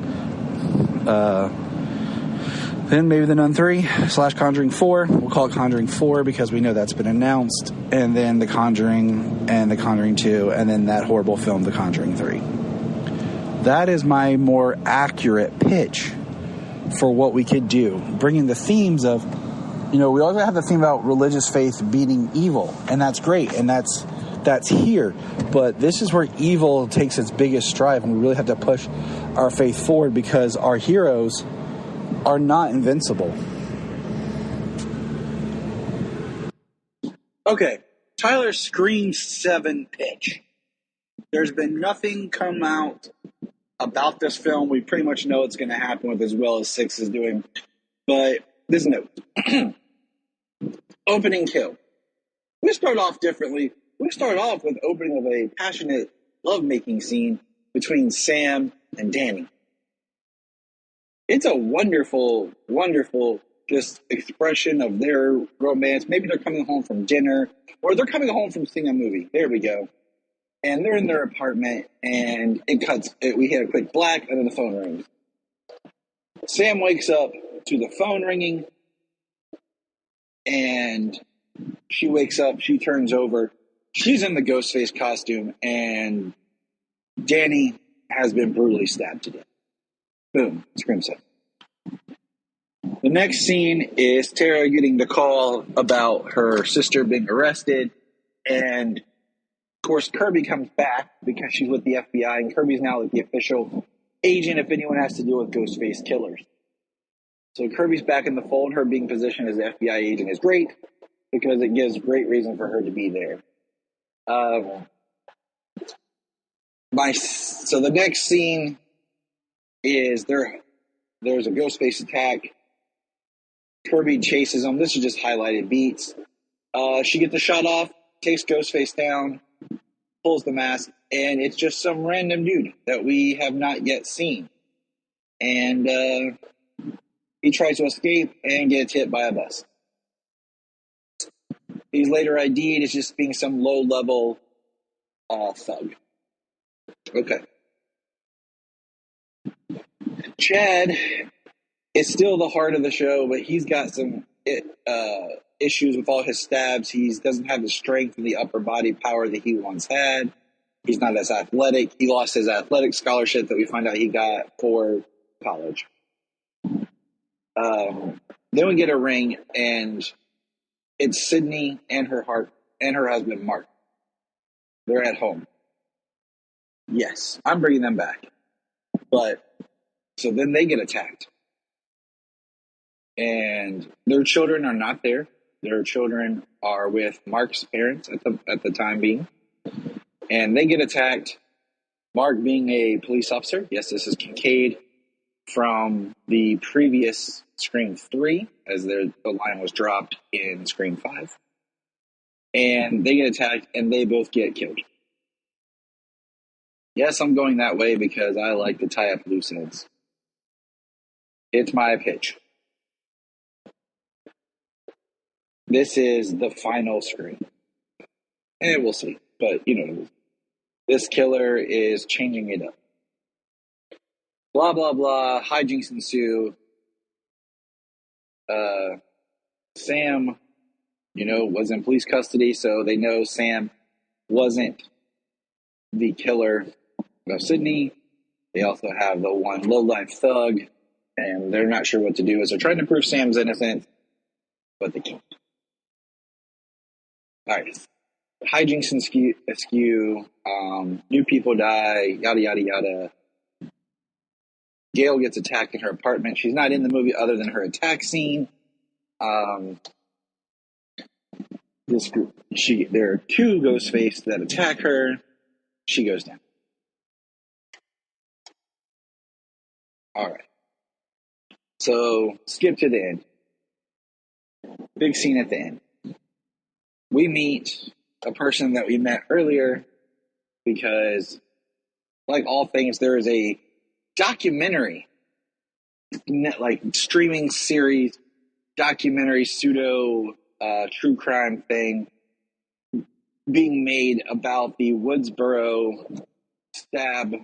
S5: then maybe The Nun 3 / Conjuring 4. We'll call it Conjuring 4 because we know that's been announced. And then The Conjuring and The Conjuring 2, and then that horrible film, The Conjuring 3. That is my more accurate pitch for what we could do. Bringing the themes of, we always have the theme about religious faith beating evil, and that's great, and that's here. But this is where evil takes its biggest stride, and we really have to push our faith forward because our heroes are not invincible.
S4: Okay, Tyler's Scream 7 pitch. There's been nothing come out about this film. We pretty much know it's going to happen with as well as 6 is doing. But this note. Opening kill. We start off differently. We start off with opening of a passionate lovemaking scene between Sam and Danny. It's a wonderful, wonderful just expression of their romance. Maybe they're coming home from dinner, or they're coming home from seeing a movie. There we go. And they're in their apartment, and it cuts. We hit a quick black, and then the phone rings. Sam wakes up to the phone ringing, and she wakes up. She turns over. She's in the Ghostface costume, and Danny has been brutally stabbed to death. Boom. Scream 7. The next scene is Tara getting the call about her sister being arrested. And, of course, Kirby comes back because she's with the FBI. And Kirby's now like the official agent if anyone has to deal with Ghostface killers. So Kirby's back in the fold. Her being positioned as the FBI agent is great because it gives great reason for her to be there. So the next scene is there's a Ghostface attack. Kirby chases him. This is just highlighted beats. She gets the shot off, takes Ghostface down, pulls the mask, and it's just some random dude that we have not yet seen. And he tries to escape and gets hit by a bus. He's later ID'd as just being some low-level thug. Okay. Chad is still the heart of the show, but he's got some issues with all his stabs. He doesn't have the strength and the upper body power that he once had. He's not as athletic. He lost his athletic scholarship that we find out he got for college. Then we get a ring, and it's Sydney and her husband, Mark. They're at home. Yes, I'm bringing them back. But, so then they get attacked. And their children are not there. Their children are with Mark's parents at the time being. And they get attacked. Mark being a police officer. Yes, this is Kincaid from the previous Scream 3, as the line was dropped in Scream 5. And they get attacked, and they both get killed. Yes, I'm going that way because I like to tie up loose ends. It's my pitch. This is the final Scream. And we'll see. But, this killer is changing it up. Blah, blah, blah. Hijinks ensue. Sam, was in police custody, so they know Sam wasn't the killer of Sydney. They also have the one low-life thug, and they're not sure what to do as they're trying to prove Sam's innocent, but they can't. All right. Hijinks askew, new people die, yada, yada, yada. Gail gets attacked in her apartment. She's not in the movie other than her attack scene. This group, there are two Ghostface that attack her. She goes down. All right. So skip to the end. Big scene at the end. We meet a person that we met earlier because, like all things, there is a documentary, like streaming series, documentary pseudo true crime thing being made about the Woodsboro stab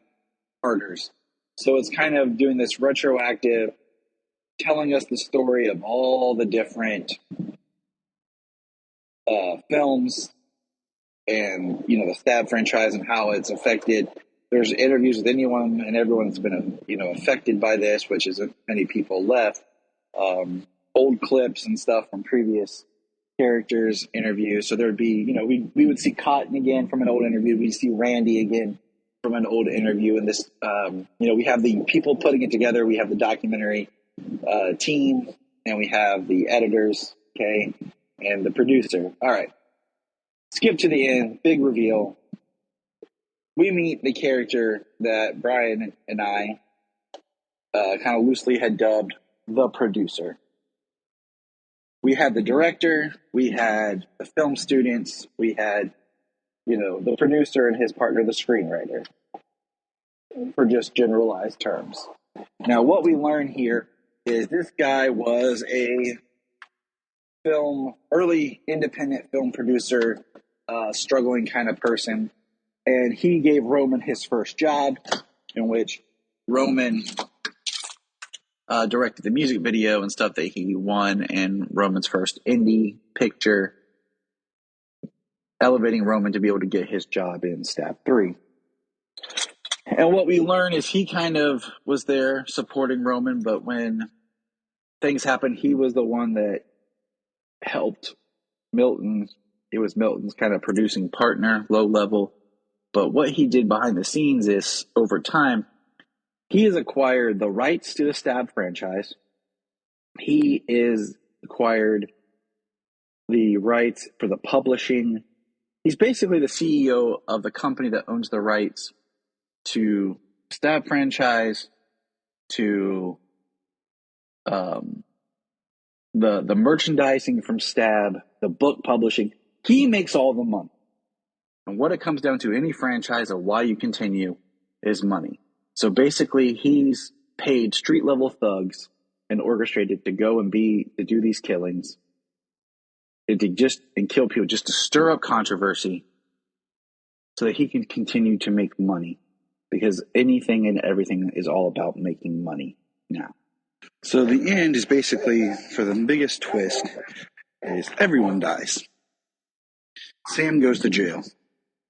S4: murders. So it's kind of doing this retroactive, telling us the story of all the different films and, the stab franchise and how it's affected. There's interviews with anyone and everyone's been, affected by this, which isn't many people left. Old clips and stuff from previous characters' interviews. So there'd be, we would see Cotton again from an old interview. We'd see Randy again from an old interview. And this, we have the people putting it together. We have the documentary team, and we have the editors, okay, and the producer. All right. Skip to the end. Big reveal. We meet the character that Brian and I kind of loosely had dubbed the producer. We had the director, we had the film students, we had, the producer and his partner, the screenwriter, for just generalized terms. Now, what we learn here is this guy was a early independent film producer, struggling kind of person. And he gave Roman his first job, in which Roman directed the music video and stuff that he won in Roman's first indie picture, elevating Roman to be able to get his job in Stab 3. And what we learn is he kind of was there supporting Roman, but when things happened, he was the one that helped Milton. It was Milton's kind of producing partner, low level. But what he did behind the scenes is, over time, he has acquired the rights to the Stab franchise. He is acquired the rights for the publishing. He's basically the CEO of the company that owns the rights to Stab franchise, to the merchandising from Stab, the book publishing. He makes all the money. And what it comes down to, any franchise or why you continue, is money. So basically, he's paid street-level thugs and orchestrated to go and to do these killings, and kill people just to stir up controversy so that he can continue to make money. Because anything and everything is all about making money now. So the end is basically, for the biggest twist, is everyone dies. Sam goes to jail.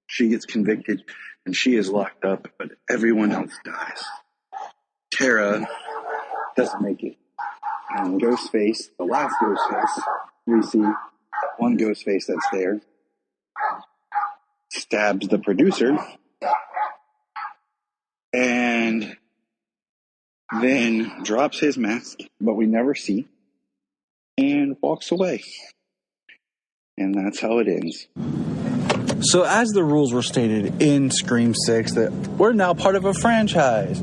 S4: She gets convicted, and she is locked up, but everyone else dies. Tara doesn't make it. And Ghostface, the last Ghostface, we see one Ghostface that's there, stabs the producer, and then drops his mask, but we never see, and walks away. And that's how it ends.
S5: So as the rules were stated in Scream 6, that we're now part of a franchise.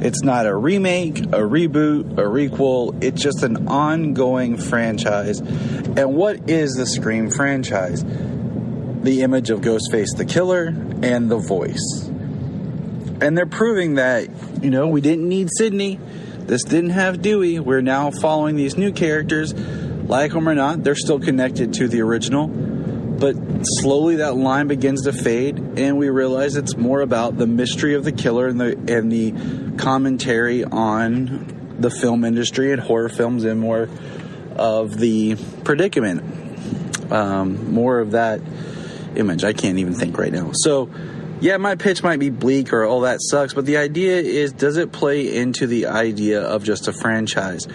S5: It's not a remake, a reboot, a requel. It's just an ongoing franchise. And what is the Scream franchise? The image of Ghostface the Killer and the voice. And they're proving that, we didn't need Sydney. This didn't have Dewey. We're now following these new characters. Like them or not, they're still connected to the original. But slowly that line begins to fade, and we realize it's more about the mystery of the killer and the commentary on the film industry and horror films, and more of the predicament. More of that Image. I can't even think right now. So, yeah, my pitch might be bleak or all that sucks, but the idea is, does it play into the idea of just a franchise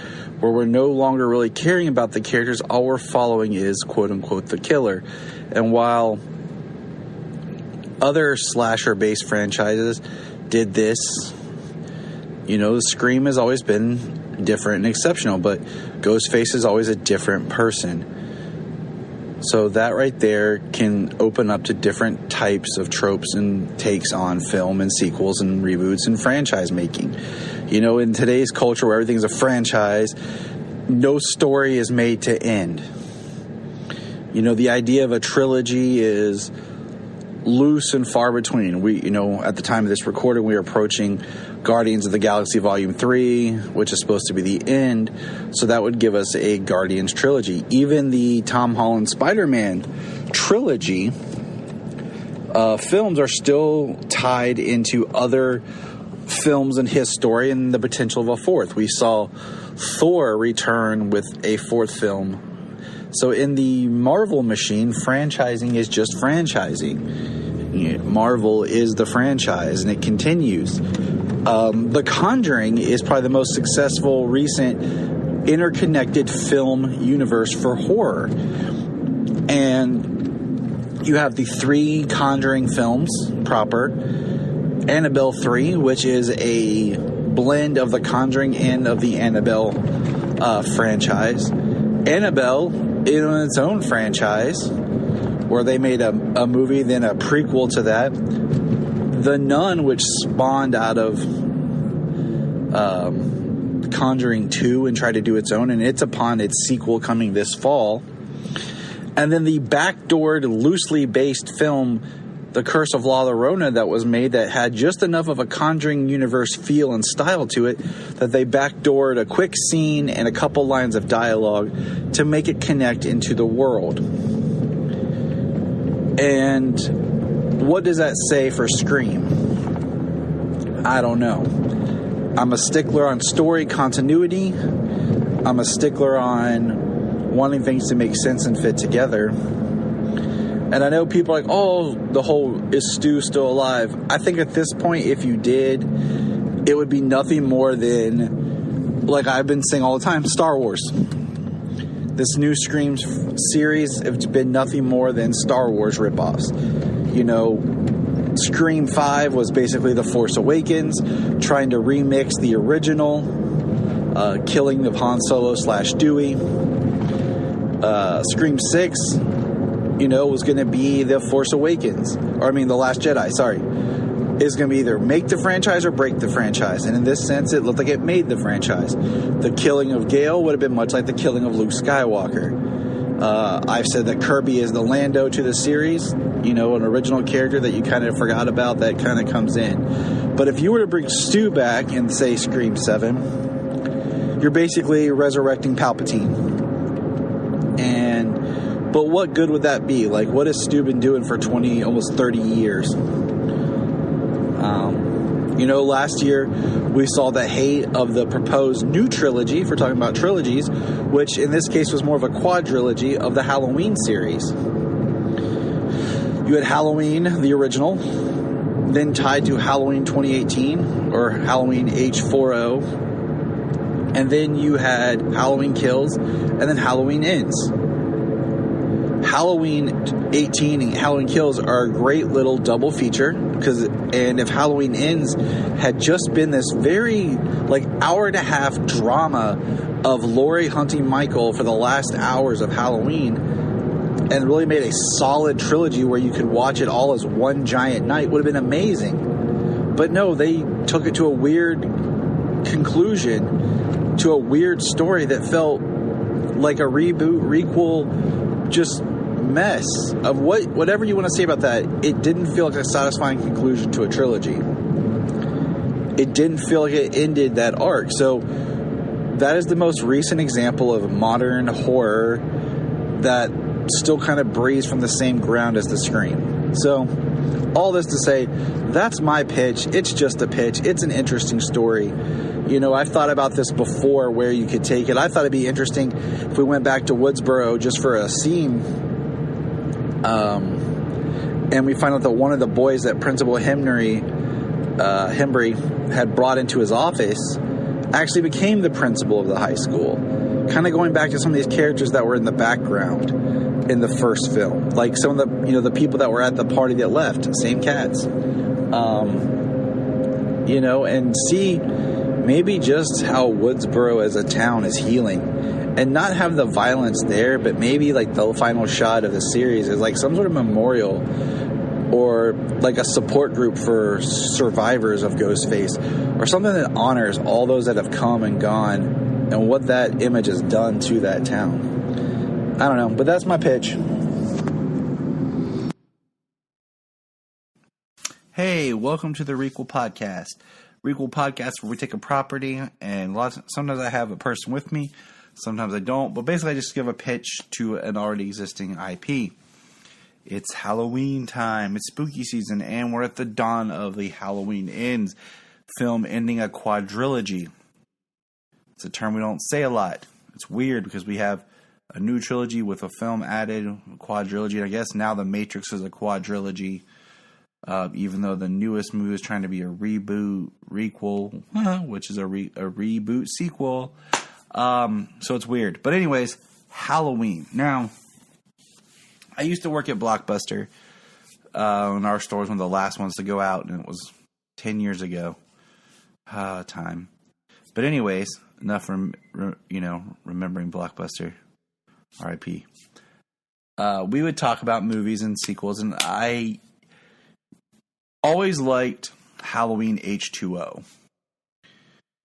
S5: where we're no longer really caring about the characters? All we're following is, quote unquote, the killer. And while other slasher-based franchises did this, you know, Scream has always been different and exceptional, but Ghostface is always a different person. So that right there can open up to different types of tropes and takes on film and sequels and reboots and franchise making. You know, in today's culture where everything's a franchise, no story is made to end. You know, the idea of a trilogy is loose and far between. We, you know, at the time of this recording, we are approaching Guardians of the Galaxy Volume 3, which is supposed to be the end. So that would give us a Guardians trilogy. Even the Tom Holland Spider-Man trilogy films are still tied into other films in his story and the potential of a fourth. We saw Thor return with a fourth film. So in the Marvel machine, franchising is just franchising. Marvel is the franchise, and it continues. The Conjuring is probably the most successful recent interconnected film universe for horror. And you have the 3 Conjuring films proper. Annabelle 3, which is a blend of the Conjuring and of the Annabelle franchise. Annabelle, in its own franchise, where they made a movie, then a prequel to that. The Nun, which spawned out of Conjuring 2 and tried to do its own, and it's upon its sequel coming this fall. And then the backdoored, loosely based film, The Curse of La Llorona, that was made that had just enough of a Conjuring universe feel and style to it that they backdoored a quick scene and a couple lines of dialogue to make it connect into the world. And what does that say for Scream? I don't know. I'm a stickler on story continuity. I'm a stickler on wanting things to make sense and fit together. And I know people are like, oh, the whole, is Stu still alive? I think at this point, if you did, it would be nothing more than, like I've been saying all the time, Star Wars. This new Scream series, it's been nothing more than Star Wars ripoffs. You know, Scream 5 was basically The Force Awakens, trying to remix the original, killing of Han Solo / Dewey. Scream 6, you know, was going to be The Force Awakens. Or, I mean, The Last Jedi, sorry. Is going to be either make the franchise or break the franchise. And in this sense, it looked like it made the franchise. The killing of Gale would have been much like the killing of Luke Skywalker. I've said that Kirby is the Lando to the series. You know, an original character that you kind of forgot about that kind of comes in. But if you were to bring Stu back and say Scream 7, you're basically resurrecting Palpatine. But what good would that be? Like, what has Stu been doing for 20, almost 30 years? You know, last year we saw the hate of the proposed new trilogy, if we're talking about trilogies, which in this case was more of a quadrilogy of the Halloween series. You had Halloween, the original, then tied to Halloween 2018, or Halloween H40, and then you had Halloween Kills, and then Halloween Ends. Halloween 18 and Halloween Kills are a great little double feature, and if Halloween Ends had just been this very like hour and a half drama of Laurie hunting Michael for the last hours of Halloween, and really made a solid trilogy where you could watch it all as one giant night, would have been amazing. But no, they took it to a weird conclusion, to a weird story that felt like a reboot, requel, just mess of whatever you want to say about that. It didn't feel like a satisfying conclusion to a trilogy. It didn't feel like it ended that arc. So that is the most recent example of modern horror that still kind of breathes from the same ground as the Scream. So all this to say, that's my pitch. It's just a pitch. It's an interesting story. You know, I've thought about this before, where you could take it. I thought it'd be interesting if we went back to Woodsboro just for a scene.
S4: and we find out that one of the boys that Principal Hembry had brought into his office actually became the principal of the high school. Kind of going back to some of these characters that were in the background in the first film, like some of the the people that were at the party that left, same cats. And see maybe just how Woodsboro as a town is healing, and not have the violence there, but maybe like the final shot of the series is like some sort of memorial or like a support group for survivors of Ghostface, or something that honors all those that have come and gone and what that image has done to that town. I don't know, but that's my pitch.
S3: Hey, welcome to the Requel podcast. Requel podcast where we take a property and sometimes I have a person with me, sometimes I don't, but basically I just give a pitch to an already existing IP. It's Halloween time, it's spooky season, and we're at the dawn of the Halloween Ends film ending a quadrilogy. It's a term we don't say a lot. It's weird because we have a new trilogy with a film added, a quadrilogy, and I guess now The Matrix is a quadrilogy. Even though the newest movie is trying to be a requel, which is a reboot sequel. So it's weird. But anyways, Halloween. Now, I used to work at Blockbuster. And our store was one of the last ones to go out, and it was 10 years ago. Time. But anyways, enough from, remembering Blockbuster. R.I.P. We would talk about movies and sequels, and I always liked Halloween H2O.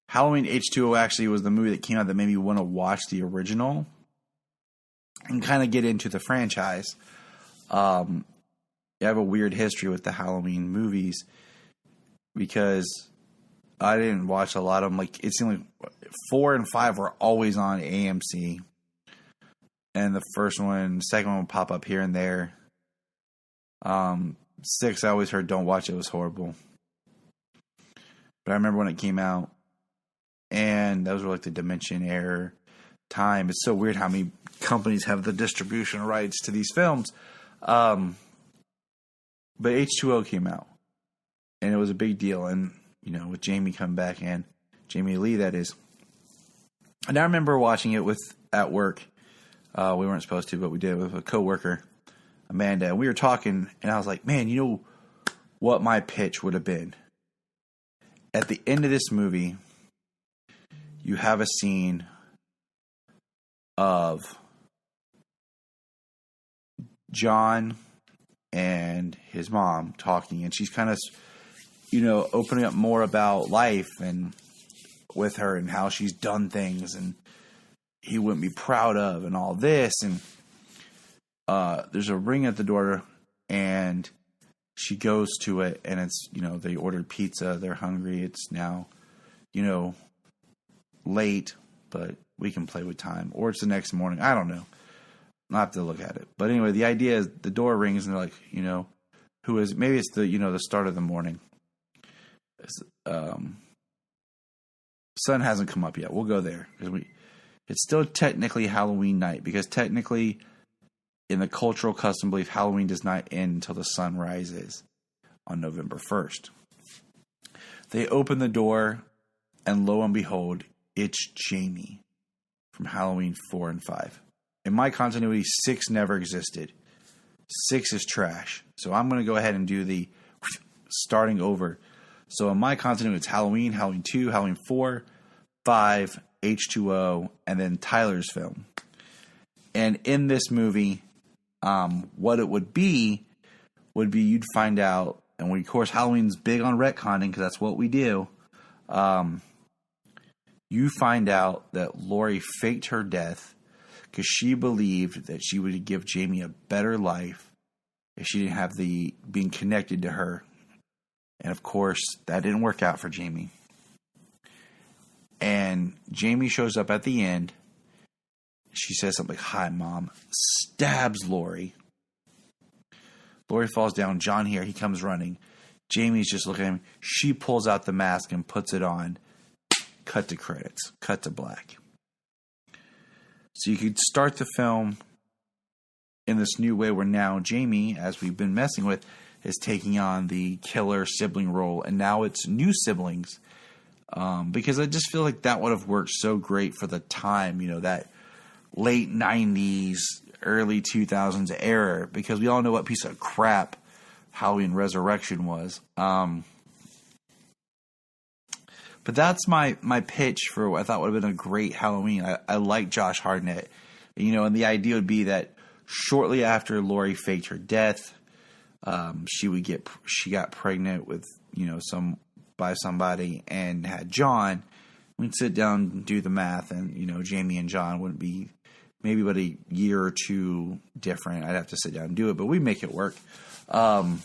S3: Halloween H2O actually was the movie that came out that made me want to watch the original and kind of get into the franchise. I have a weird history with the Halloween movies because I didn't watch a lot of them. Like, it seemed like 4 and 5 were always on AMC. And the second one would pop up here and there. 6, I always heard don't watch it, was horrible. But I remember when it came out, and those were like the Dimension Era time. It's so weird how many companies have the distribution rights to these films. But H2O came out, and it was a big deal. And, with Jamie coming back, and Jamie Lee, that is. And I remember watching it at work. We weren't supposed to, but we did it with a coworker, Amanda, and we were talking, and I was like, man, you know what my pitch would have been? At the end of this movie, you have a scene of John and his mom talking, and she's kind of, opening up more about life and with her and how she's done things and he wouldn't be proud of and all this, and there's a ring at the door, and she goes to it, and it's, they ordered pizza. They're hungry. It's now, late, but we can play with time. Or it's the next morning. I don't know. I'll have to look at it. But anyway, the idea is the door rings, and they're like, who is, maybe it's the, the start of the morning. Sun hasn't come up yet. We'll go there. It's still technically Halloween night, because technically, in the cultural custom belief, Halloween does not end until the sun rises on November 1st. They open the door, and lo and behold, it's Jamie from Halloween 4 and 5. In my continuity, 6 never existed. 6 is trash. So I'm going to go ahead and do the starting over. So in my continuity, it's Halloween, Halloween 2, Halloween 4, 5, H2O, and then Tyler's film. And in this movie, what it would be you'd find out, and of course Halloween's big on retconning because that's what we do. You find out that Lori faked her death because she believed that she would give Jamie a better life if she didn't have being connected to her. And of course, that didn't work out for Jamie. And Jamie shows up at the end. She says something like, "Hi, Mom," stabs Lori. Lori falls down. John here, he comes running. Jamie's just looking at him. She pulls out the mask and puts it on. Cut to credits. Cut to black. So you could start the film
S6: in this new way where now Jamie, as we've been messing with, is taking on the killer sibling role, and now it's new siblings. Because I just feel like that would have worked so great for the time, that late 90s, early 2000s era, because we all know what piece of crap Halloween Resurrection was. But that's my pitch for what I thought would have been a great Halloween. I like Josh Hartnett, and the idea would be that shortly after Laurie faked her death, she got pregnant with by somebody and had John. We'd sit down and do the math, and Jamie and John wouldn't be maybe but a year or two different. I'd have to sit down and do it, but we'd make it work. And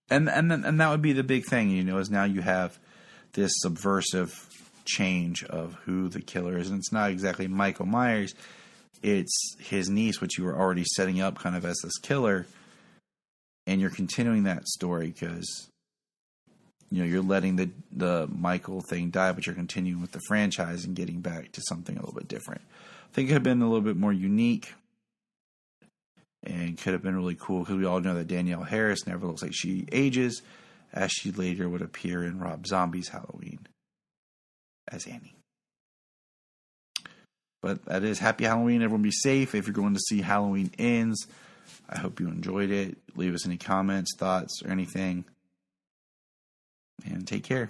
S6: that would be the big thing, is now you have this subversive change of who the killer is, and it's not exactly Michael Myers. It's his niece, which you were already setting up kind of as this killer, and you're continuing that story because you're letting the Michael thing die, but you're continuing with the franchise and getting back to something a little bit different. I think it could have been a little bit more unique and could have been really cool because we all know that Danielle Harris never looks like she ages, as she later would appear in Rob Zombie's Halloween as Annie. But that is Happy Halloween. Everyone be safe. If you're going to see Halloween Ends, I hope you enjoyed it. Leave us any comments, thoughts, or anything. And take care.